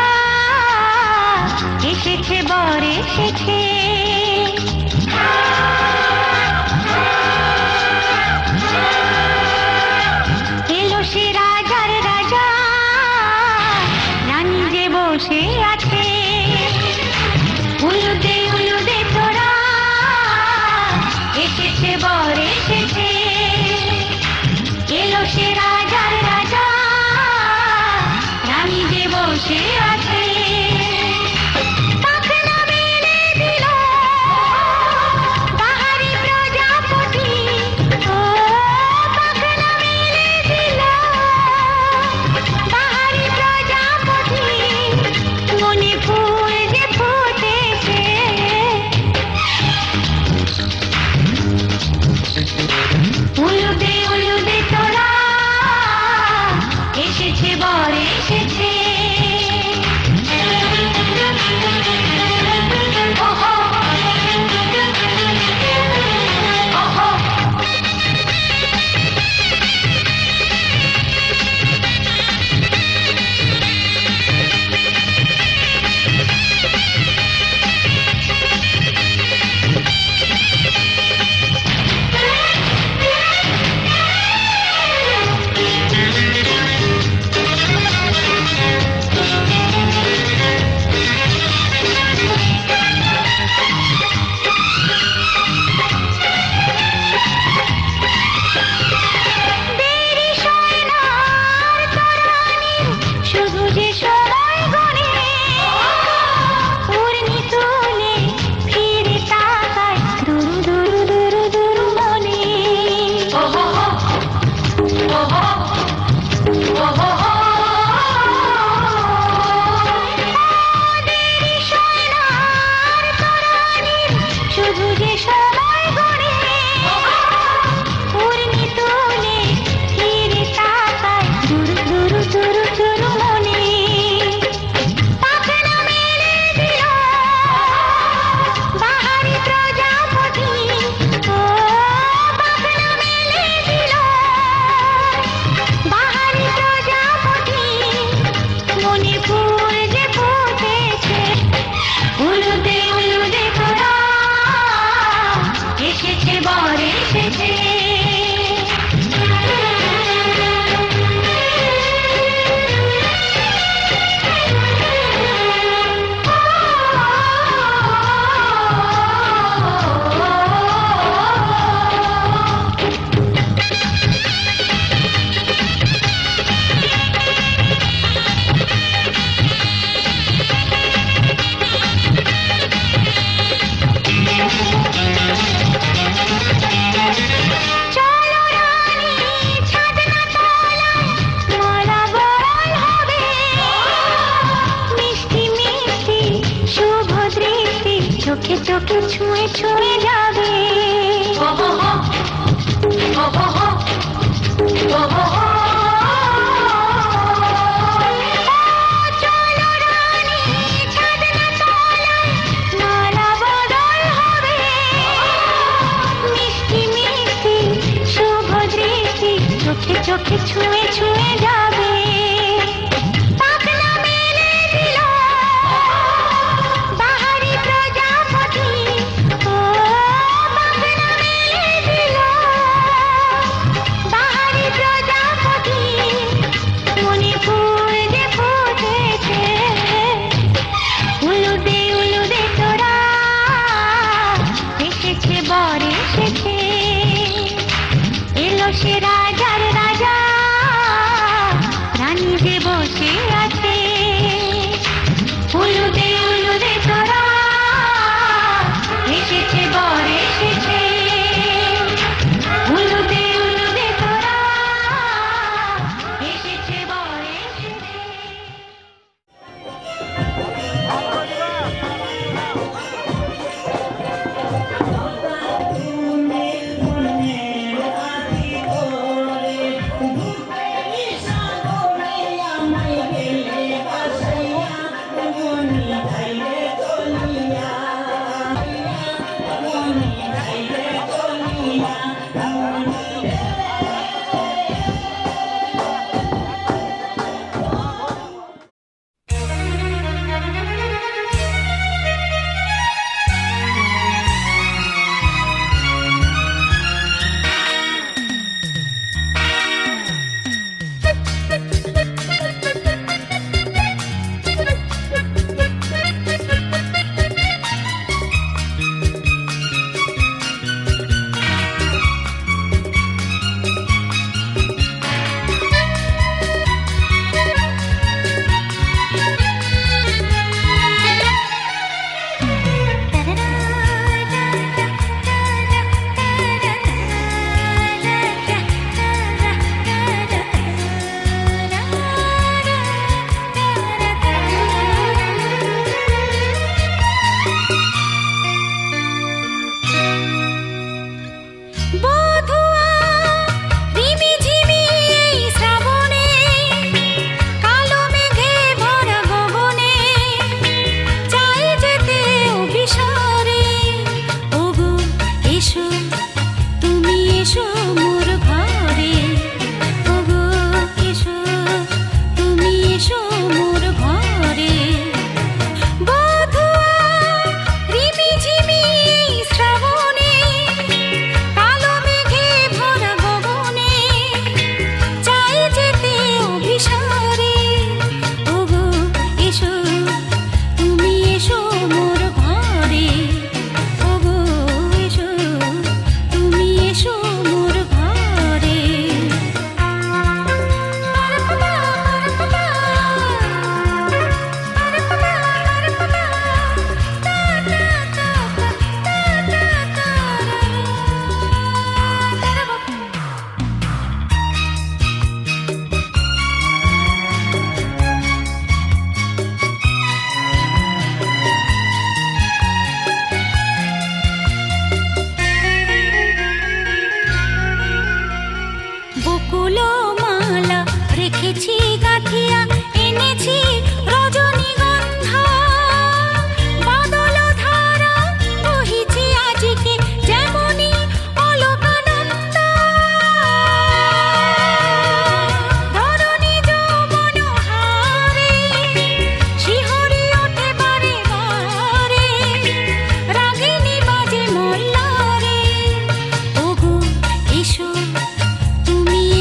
এসেছে বর এসেছে এলো সে রাজার রাজা রানী যে বসে আছে উলুদে তোরা এসেছে বর এসেছে এলো সে রাজার রাজা রানী যে বসে আছে পাখনা মেলে দিল বাহারি প্রজাপতি ও পাখনা মেলে দিল বাহারি প্রজাপতি মনে ফুল যে ফুটেছে উলুদে তোরা এসেছে বর এসেছে চোখে চোখে ছুঁয়ে ছুঁয়ে যাবে বসে আছে উলুদে উলুদে তোরা এসেছে বর এসেছে উলুদে উলুদে তোরা এসেছে বর এসেছে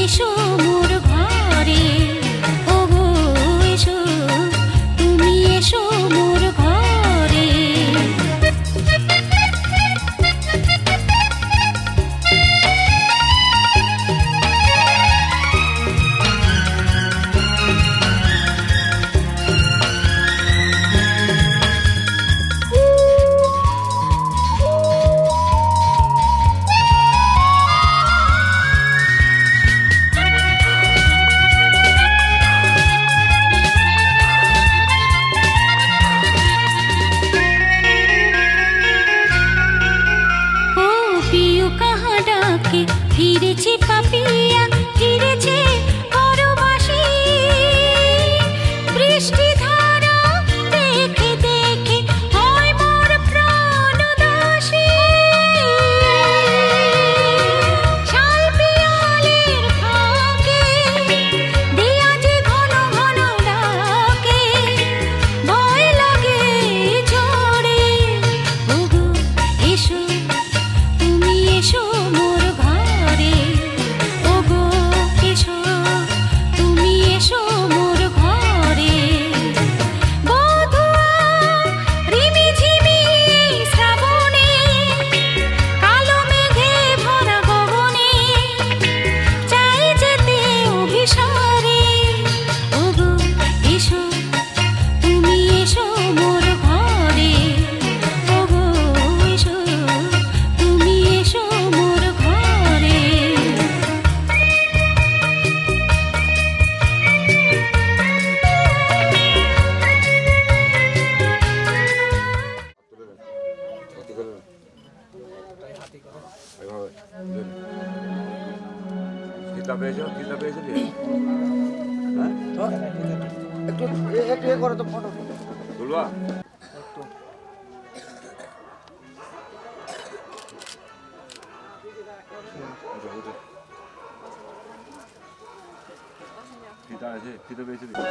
এসো মোর ঘরে ওগো এসো একটু একটু এ করো তো ফটো বলবা ফিতা আছে ফিতা বেঁচে দিই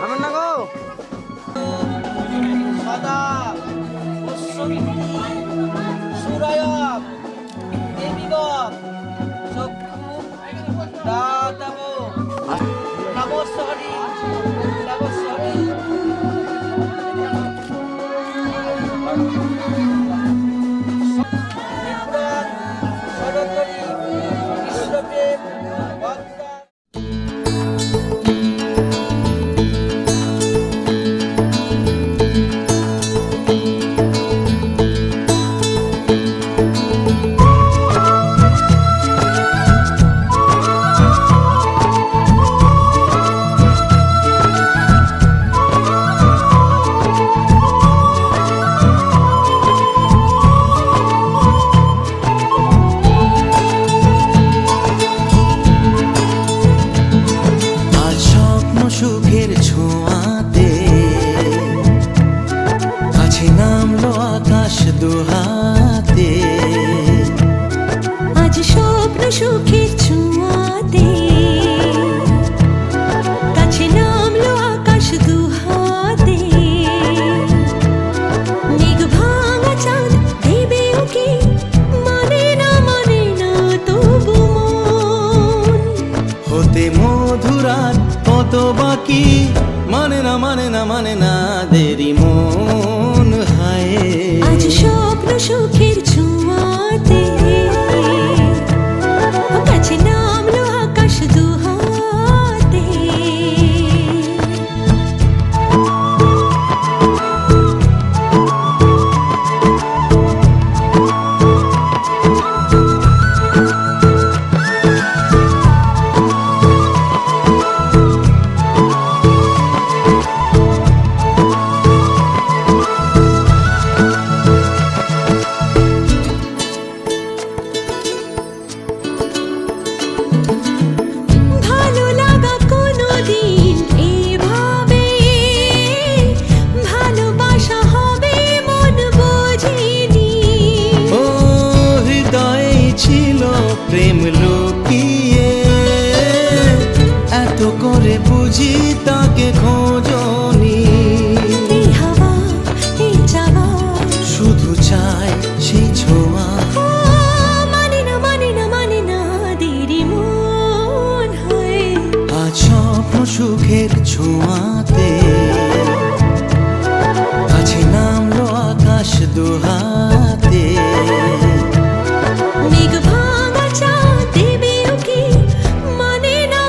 আমার না গো সদা সুরায়ব দেবীগব চক্ষু দাতাব নবস্বরী নবস্বরী বিপ্রাণ সরোদরী বিশ্বপ্রেম ভক্তা সুখের ছোঁয়াতে কাছে নামলো আকাশ দুহাতে আজ স্বপ্ন সুখের ছোঁয়াতে কাছে নামলো আকাশ দুহাতে মেঘ ভাঙা চাঁদ দেবে ওকে মানে না তবু মন হতে মধুরাত কত বাকি মানে না দেরি মন হায় আজ স্বপ্ন সুখের ছোঁয়াতে কাছে নামলো আকাশ দুহাতে ভালো লাগা কোনোদিন এভাবে ভালোবাসা হবে মন বোঝেনি ও হৃদয়ে ছিল প্রেম লুকিয়ে এত করে বুঝি তাকে খোঁজনি এই হাওয়া এই যাওয়া শুধু চাই সেই ছোঁয়া মানে না দেরি মন হয় আজ স্বপ্ন সুখের ছোঁয়াতে কাছে নামলো আকাশ দুহাতে মেঘ ভাঙা চাঁদ দেবে ওকে মানে না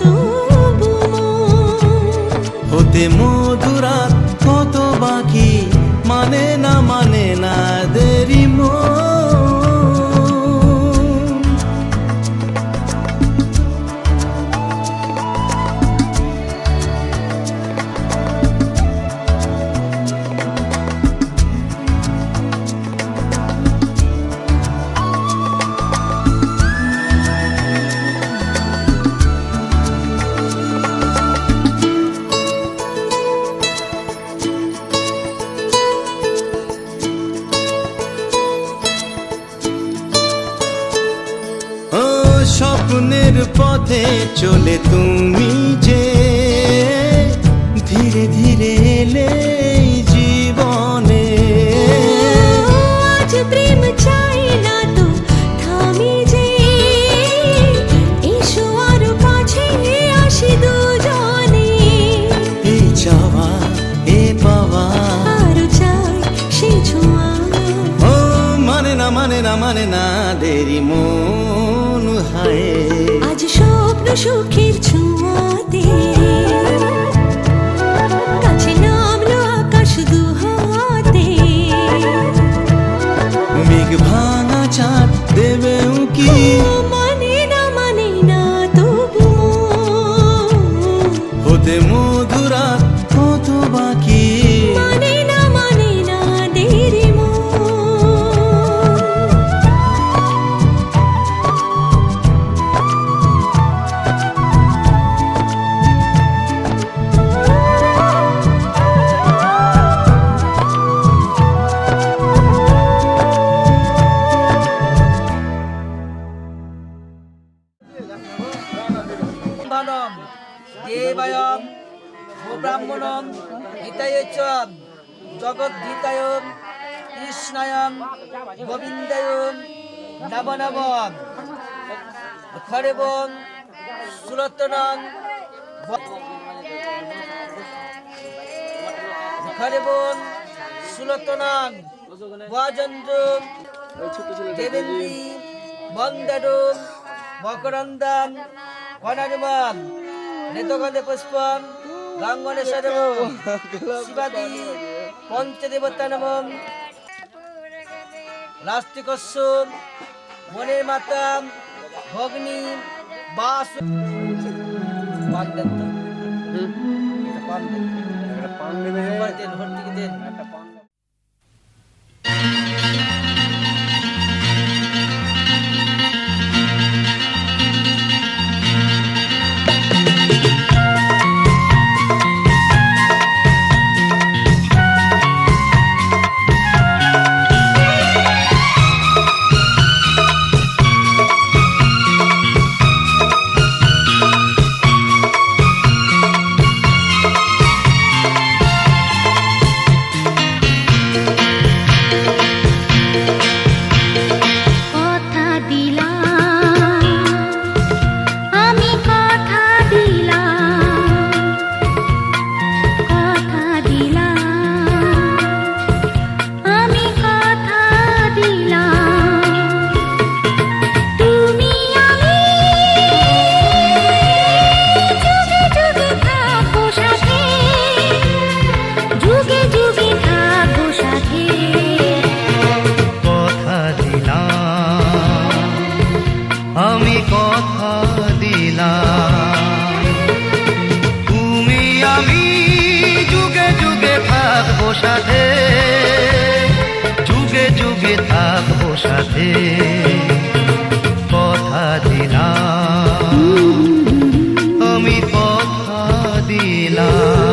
তবু মন হতে মধুরাত কত বাকি মানে না দেরি মন ও স্বপ্নের পথে চলে তুমি যে ধীরে ধীরে এলে এই জীবনে আজ প্রেম চাই না তো থামি যে এসো আরো কাছে আসি দুজনে এই চাওয়া এ পাওয়া আরো চাই সে ছোঁয়া ও মানে না দেরি মন হায় আজ স্বপ্ন সুখের ছোঁয়াতে কাছে নামলো আকাশ দুহাতে মেঘ ভাঙা চাঁদ দেবে উকি মানে না তবু মন হতে মধুরাত কত বাকি মানে না দেরি মন জগদ্ধিতায়ম কৃষ্ণায়ম গোবিন্দায়ম নব নব খরেবম সুরতনং খরেবম সুলতনং ওয়াজন্দ্রম দেবেন্দ্রী বন্দারম মকরন্দম কনরমম নেতগন্ধে পুষ্পম গাঙ্গনেশ্বরম শিবাদি পঞ্চদেবতানমম রাস্তিকস্যম মনের মাতাম ভগ্নি বাস পান দেন তো পান দেন ভর্তি দেন সাথে যুগে যুগে থাকবো সাথে কথা দিলাম আমি কথা দিলাম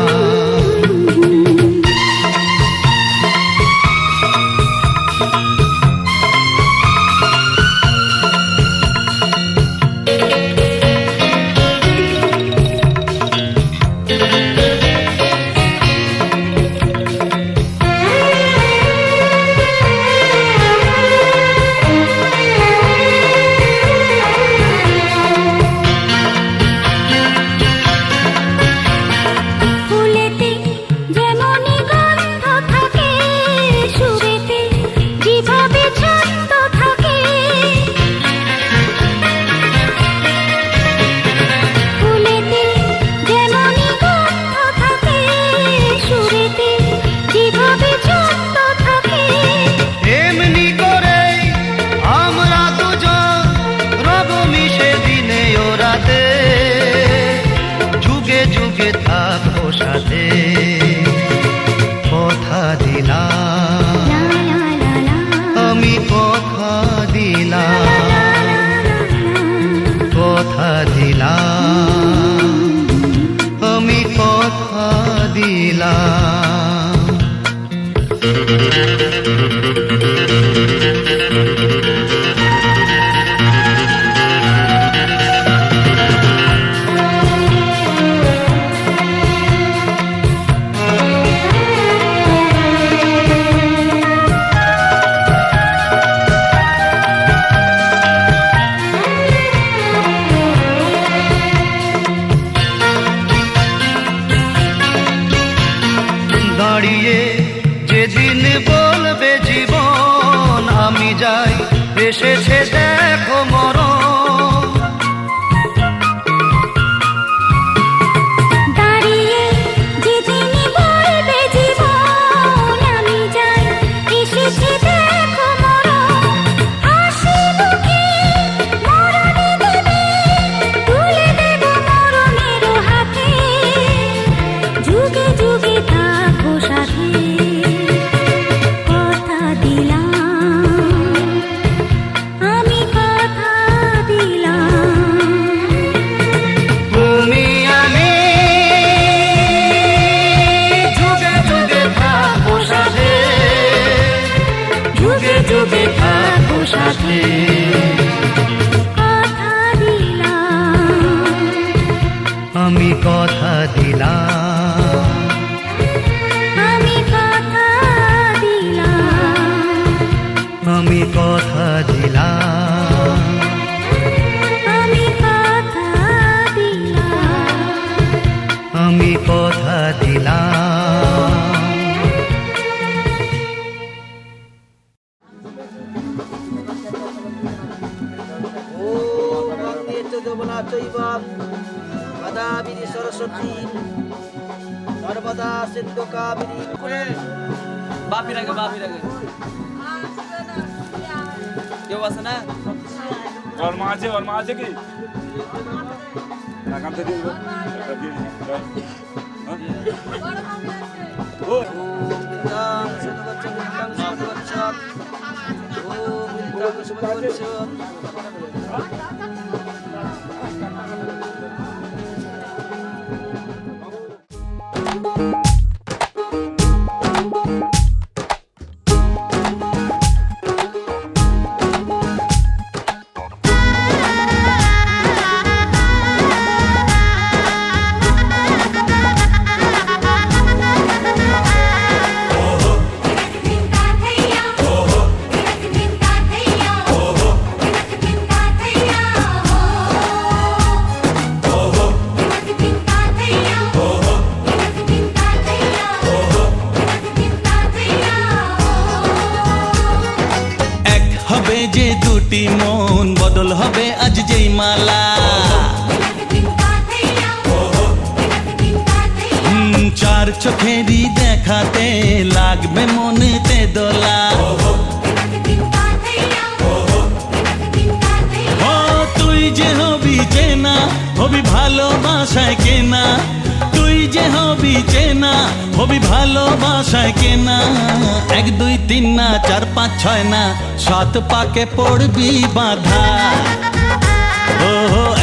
সাথে কথা দিলাম আমি কথা দিলাম কথা দিলাম আমি কথা দিলাম দাঁড়িয়ে যেদিন বলবে জীবন আমি যাই এসেছে দেখো মরণ সাথে কথা দিলাম আমি কথা দিলাম আমি কথা কথা দিলাম, আমি কথা দিলাম, আমি কথা দিলাম। সরস্বতী নর্মদা সিন্ধু কাবেরী বাপি রাগে কেউ আছে না ওর মা আছে কি লাগাম তো দিও ও দান সদগচ্ছ দান সদগচ্ছ ওম দান সদগচ্ছ যে দুটি মন বদল হবে আজ যেই মালা, চার চোখেরই দেখাতে লাগবে মনেতে দোলা। ও তুই যে হবি চেনা, হবি ভালোবাসায় কেনা, তুই যে হবি চেনা, হবি ভালোবাসায় কেনা। 1 2 3 না 4 5 6 না 7 পাকে পড়বি বাধা। ও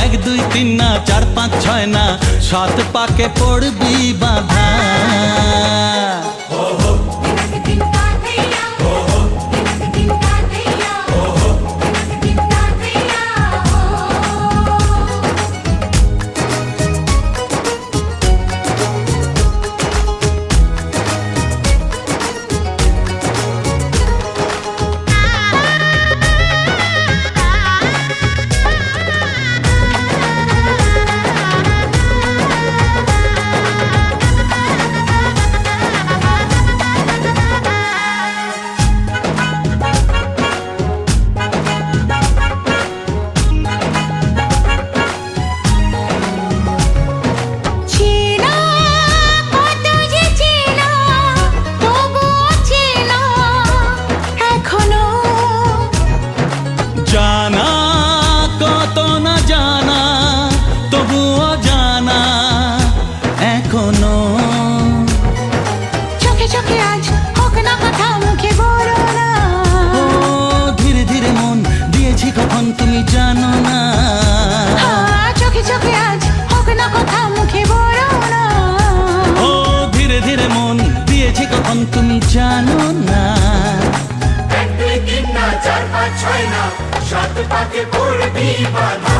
1 2 3 না 4 5 6 না 7 পাকে পড়বি বাধা। তুমি জানো না 1 2 3 না 4 5 6 না 7 পাকে পড়বি বাধা।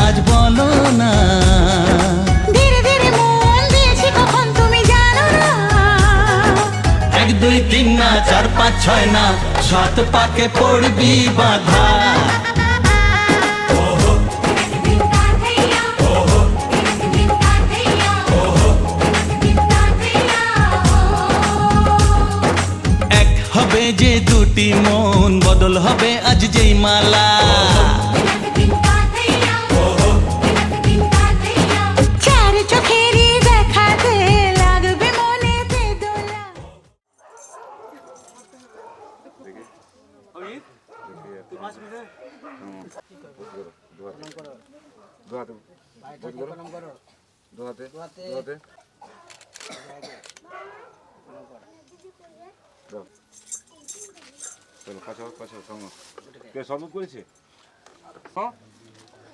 আজ বলো না, ধীরে ধীরে মন দিয়েছি কখন তুমি 2 3 না 4 5 6 না 7 পাকে পড়বি বাধা এক হবে যে দুটি মন বদল হবে আজ যেই মালা চার চোখেরই দেখাতে লাগবে মনেতে দোলা। চলো কাছে সঙ্গ কে সব করেছে হ্যাঁ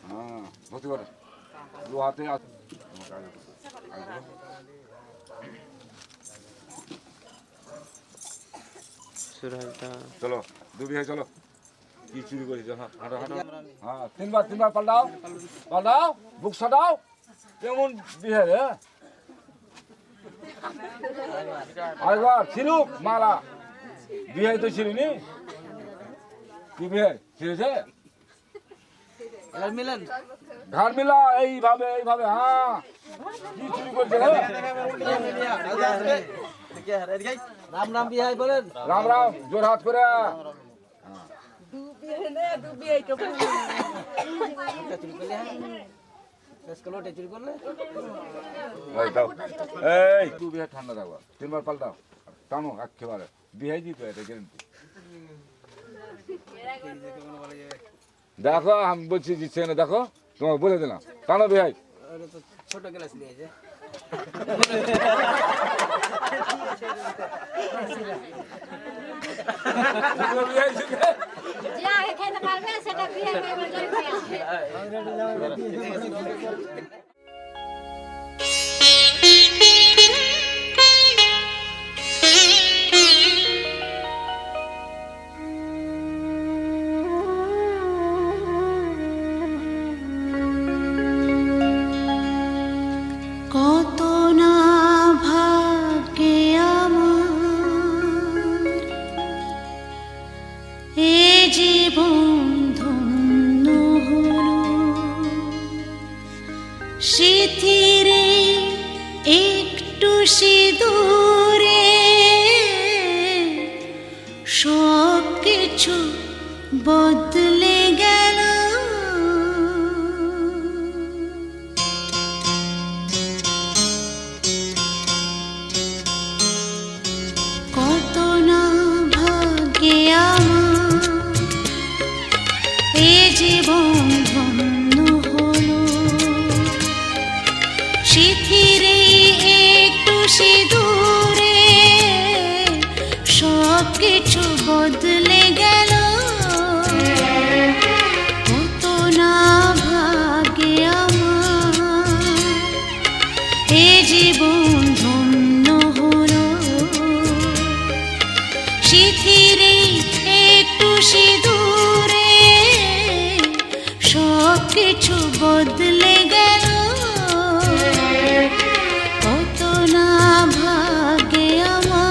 হ্যাঁ ভর্তি করে দু হাতে চলো দুবি হয় চলো কি চুরি করেছে হাঁটো হাঁটো হ্যাঁ তিনবার পাল্টাও বুক সাটাও কেমন বিহার হ্যাঁ আরেকবার ছিলুক মালা বিহাই তো ছিলিনি কি বিহাই ছিলেছে ঘাড় মিলা এইভাবে হ্যাঁ কি চুরি করছে রাম রাম বিহাই বলেন রাম রাম জোর হাত করে এই তুই বিহাই ঠান্ডা থাকবা তিনবার পাল্টাও টানো একেবারে বিহাই দিতে এটা গ্যারেন্টি দেখো আমি বলছি জিতছে না দেখো তোমাকে বলে দিলাম টানো বিহাই ছোট গ্লাস নিয়েছে যে আগে খেতে পারবে সেটা বিয়ে এবার জয় করে আসবে কত না ভাগ্যে আমার এ জীবন ধন্য হলো স্মৃতিরে একটু সিঁদুরে সব কিছু বদলে গেল কত না ভাগ্যে আমার এ জীবন ধন্য হলো স্মৃতিরে একটু সিঁদুরে সব কিছু বদলে গেল কত না ভাগ্যে আমার এ জীবন ধন্য হলো স্মৃতিরে একটু সিঁদুরে সব কিছু বদলে গেল কত না ভাগ্যে আমার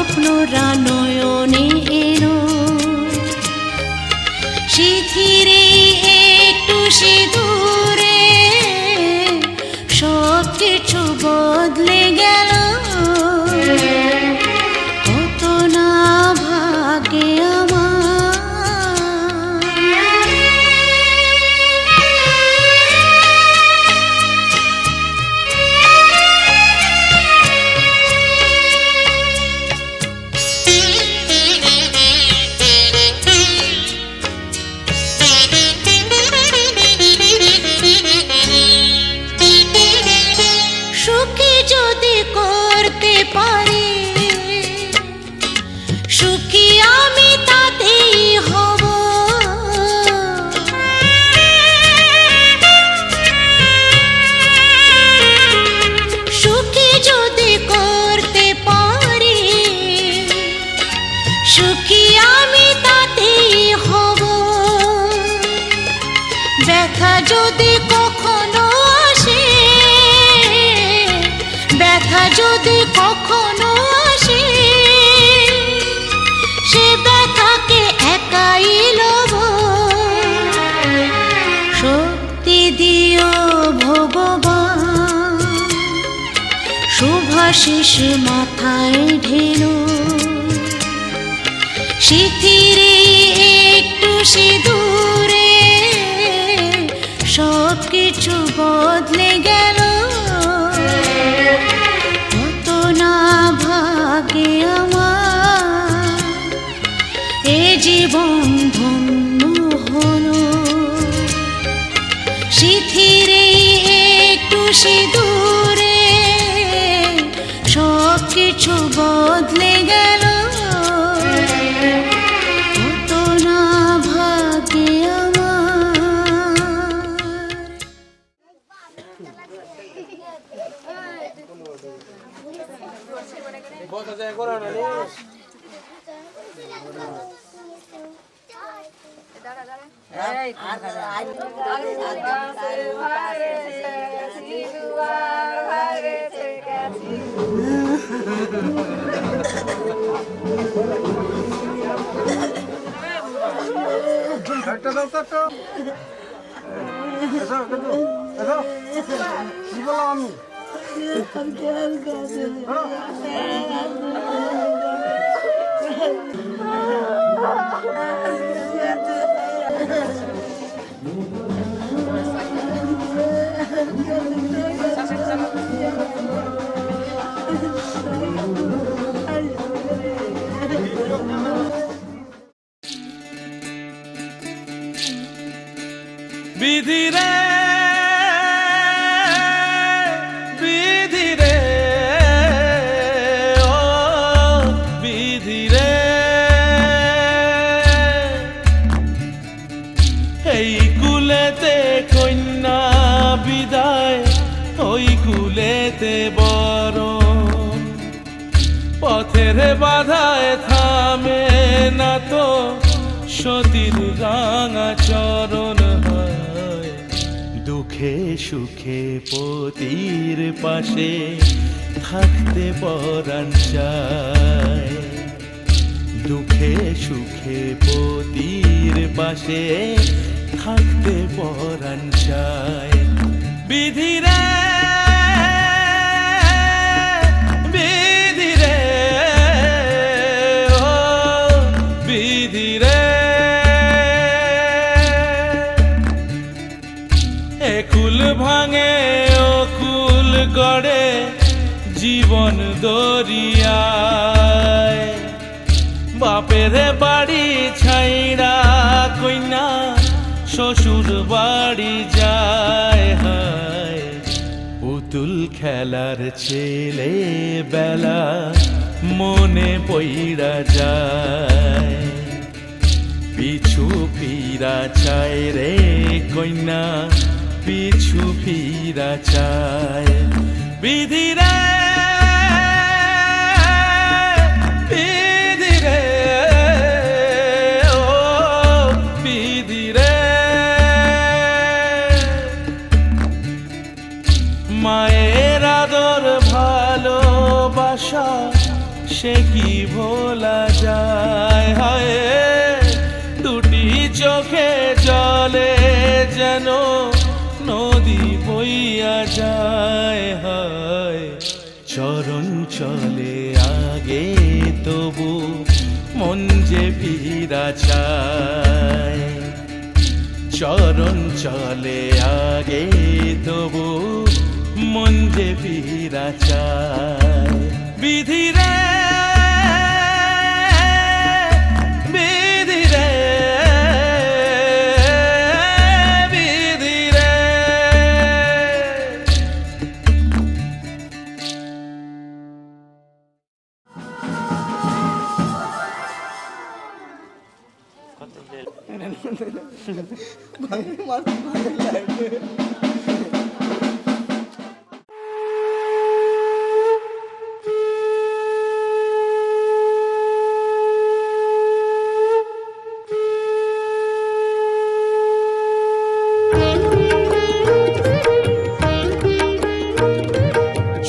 স্বপ্নরা নয়নে এলো শিথিরে একটু সিঁদুরে সব কিছু বদলে গেল কত না ভাগ্যে আমার সুখী যদি করতে পারি সুখী আমি তাতেই হব সুখী যদি করতে পারি সুখী আমি তাতেই হব ব্যথা যদি কখনো আসে ব্যথা যদি কখনো আসে সে ব্যথাকে একাই লব শক্তি দিও ভগবান শুভাশিস মাথায় ঢেলো শিথিরে একটু সিঁদুরে সব কিছু বদলে গেল কত না ভাগ্যে আমার এ জীবন ধন্য হলো শিথিরে একটু সিঁদুরে সব কিছু বদলে গেল কত না ভাগ্যে বিধি রে বিধি রে ও বিধি রে এই কুলেতে কন্যা বিদায় ওই কুলেতে বরণ পথের বাধায় থামে না তো সতীর রাঙা চরণ হয় দুঃখে সুখে পতির পাশে থাকতে পরাণ চায় দুঃখে সুখে পতির পাশে থাকতে পরাণ চায় বিধি রে বিধি রে ও বিধি রে একুল ভাঙে অকুল গড়ে জীবন দরিয়ায় বাপের বাড়ি ছাইড়া কইনা শ্বশুর বাড়ি যায় হায় পুতুল খেলার ছেলে বেলা মনে পইড়া যায় পিছু ফিরা চায় রে কইনা পিছু ফিরা চায় বিধি রে বিধি রে ও বিধি রে মায়ের আদর ভালোবাসা সে কি ভোলা যায় হায় দুটি চোখে জলে যেন নদী বইয়া যায় হায় চরণ চলে আগে তবু মন যে ফিরা চায় চরণ চলে আগে তবু মন যে ফিরা চায় বিধি রে বিধি রে বিধি রে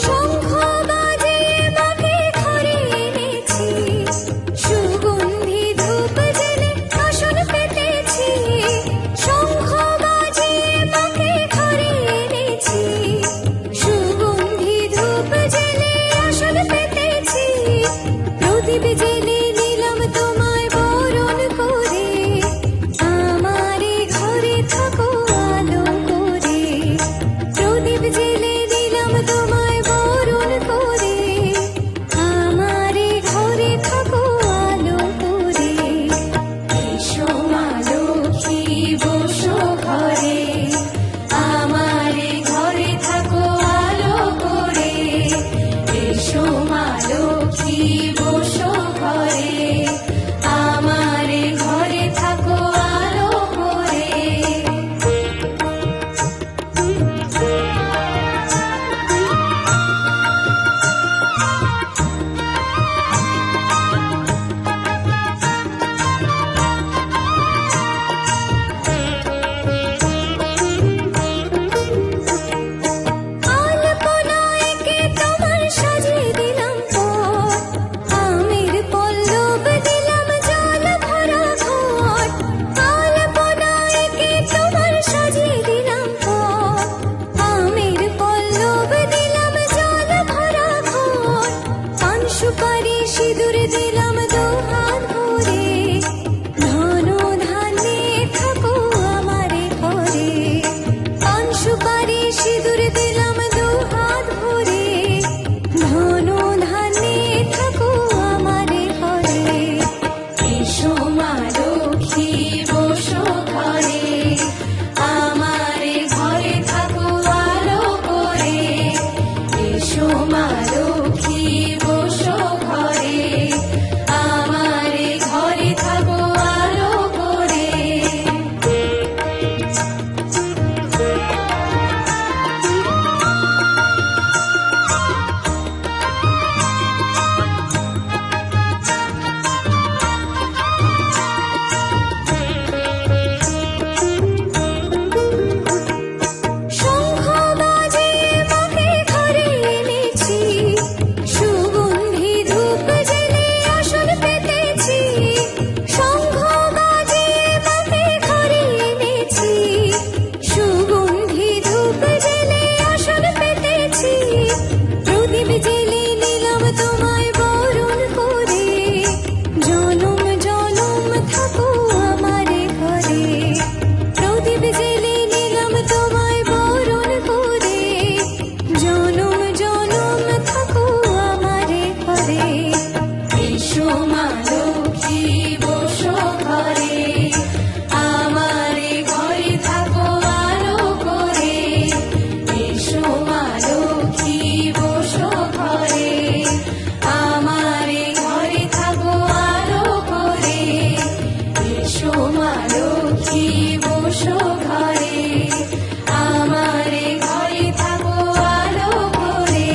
শঙ্খ বাজিয়ে মাকে ঘরে এনেছি, সুগন্ধি ধূপ জ্বেলে আসন পেতেছি। শঙ্খ বাজিয়ে মাকে ঘরে এনেছি, সুগন্ধি ধূপ জ্বেলে আসন পেতেছি। প্রদীপ জ্বেলে নিলাম তোমায় বরণ করে, আমারে ঘরে থাকো আলো করে। প্রদীপ জ্বেলে দিলাম তোমায় বরণ করে, আমারে ঘরে থাকো আলো করে। এসো মা লক্ষ্মী বসো ঘরে, আমারে ঘরে থাকো আলো করে। এসো মা লক্ষ্মী বসো ঘরে, আমারে ঘরে থাকো আলো করে। আলপনায় এঁকে তোমার সাজিয়ে দিলাম পথ, আমের পল্লব দিলাম জল ভরা ঘট। আলপনায় এঁকে তোমার সাজিয়ে দিলাম পথ, আমের পল্লব দিলাম জল ভরা ঘট। পান সুপারি সিঁদুর দিলাম দুহাত ভরে, ধন ধান্যে থাকো আমারে ঘরে। পান সুপারি সিঁদুর দিলাম দুহাত ভরে, ধন ধান্যে থাকো আমারে ঘরে। এসো মা লক্ষ্মী বসো ঘরে, আমারে ঘরে থাকো আলো করে। এসো মা লক্ষ্মী বসো ঘরে, আমারে ঘরে থাকো আলো করে। শঙ্খ বাজিয়ে মাকে ঘরে এনেছি, সুগন্ধি ধূপ জ্বেলে আসন পেতেছি। শঙ্খ বাজিয়ে মাকে ঘরে এনেছি, সুগন্ধি ধূপ জ্বেলে আসন পেতেছি। প্রদীপ জ্বেলে নিলাম তোমায় বরণ করে, জনম জনম থাকো আমারে ঘরে। প্রদীপ জ্বেলে নিলাম তোমায় বরণ করে, জনম জনম থাকো আমারে ঘরে। এসো মা লক্ষ্মী বসো ঘরে, আমারে ঘরে থাকো আলো করে। এসো মা লক্ষ্মী বসো ঘরে, আমারে ঘরে থাকো আলো করে। এসো মা লক্ষ্মী বসো ঘরে, আমারে ঘরে থাকো আলো করে।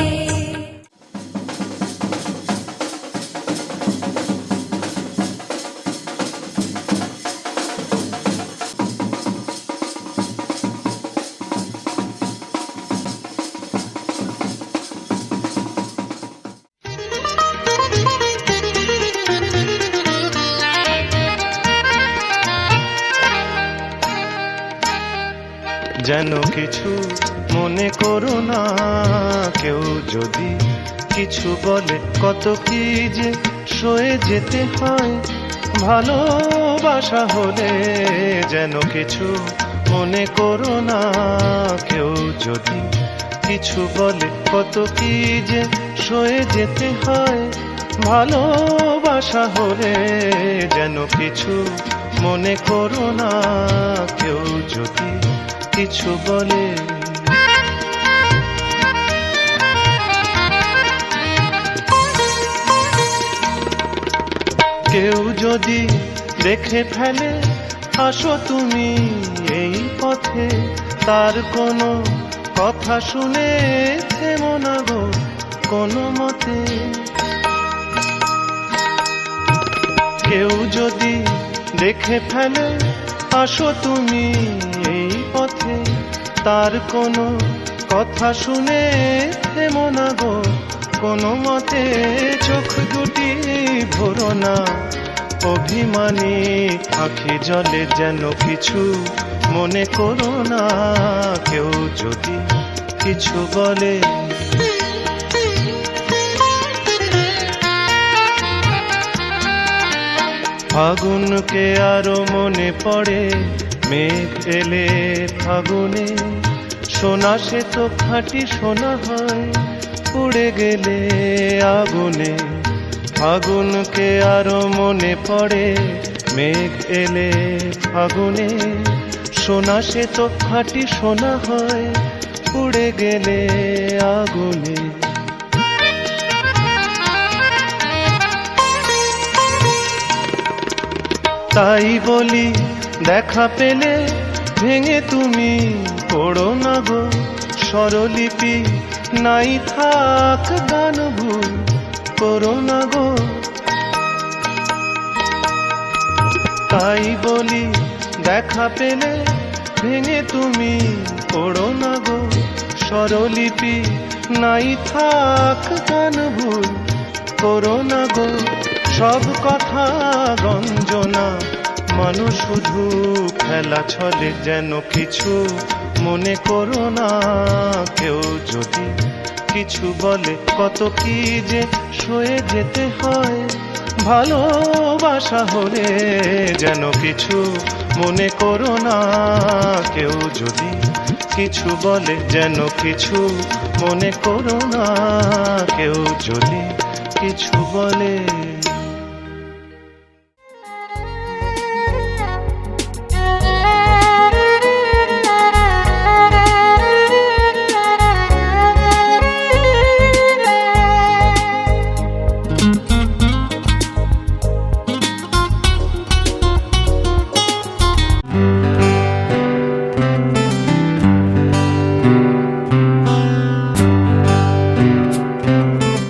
যেন কিছু মনে করো না। কেউ যদি কিছু বলে কত কি যে সয়ে যেতে হয়, ভালোবাসা হলে যেন কিছু মনে করো না। কেউ যদি কিছু বলে কত কি যে সয়ে যেতে হয়, ভালোবাসা হলে যেন কিছু মনে করো না। কেউ যদি কিছু বলে কেউ যদি দেখে ফেলে আসো তুমি এই পথে, তার কোনো কথা শুনে থেমো না গো কোনো মতে। কেউ যদি দেখে ফেলে আসো তুমি এই পথে, তার কোনো কথা শুনে থেমো না গো কোনো মতে। চোখ দুটি ভরো না অভিমানী আঁখি জলে, যেন কিছু মনে করো না। কেউ যদি কিছু বলে ফাগুনকে আরো মনে পড়ে, মেঘ এলে ফাগুনে, সোনা সে তো খাঁটি সোনা হয় উড়ে গেলে আগুনে। ফাগুনকে আরো মনে পড়ে, মেঘ এলে ফাগুনে, সোনা সে তো খাঁটি সোনা হয় উড়ে গেলে আগুনে। তাই বলি দেখা পেলে ভেঙে তুমি পড়ো না গো স্বরলিপি, নাই থাক গান ভুল করো না গো। তাই বলি দেখা পেলে ভেঙে তুমি পড়ো না গো স্বরলিপি, নাই থাক গান ভুল করো না গো। সব কথা গঞ্জনা মানুষ শুধু খেলা ছলে, যেন কিছু মনে করো না। কেউ যদি কিছু বলে কত কি যে সয়ে যেতে হয়, ভালোবাসা হলে যেন কিছু মনে করো না। কেউ যদি কিছু বলে যেন কিছু মনে করো না। কেউ যদি কিছু বলে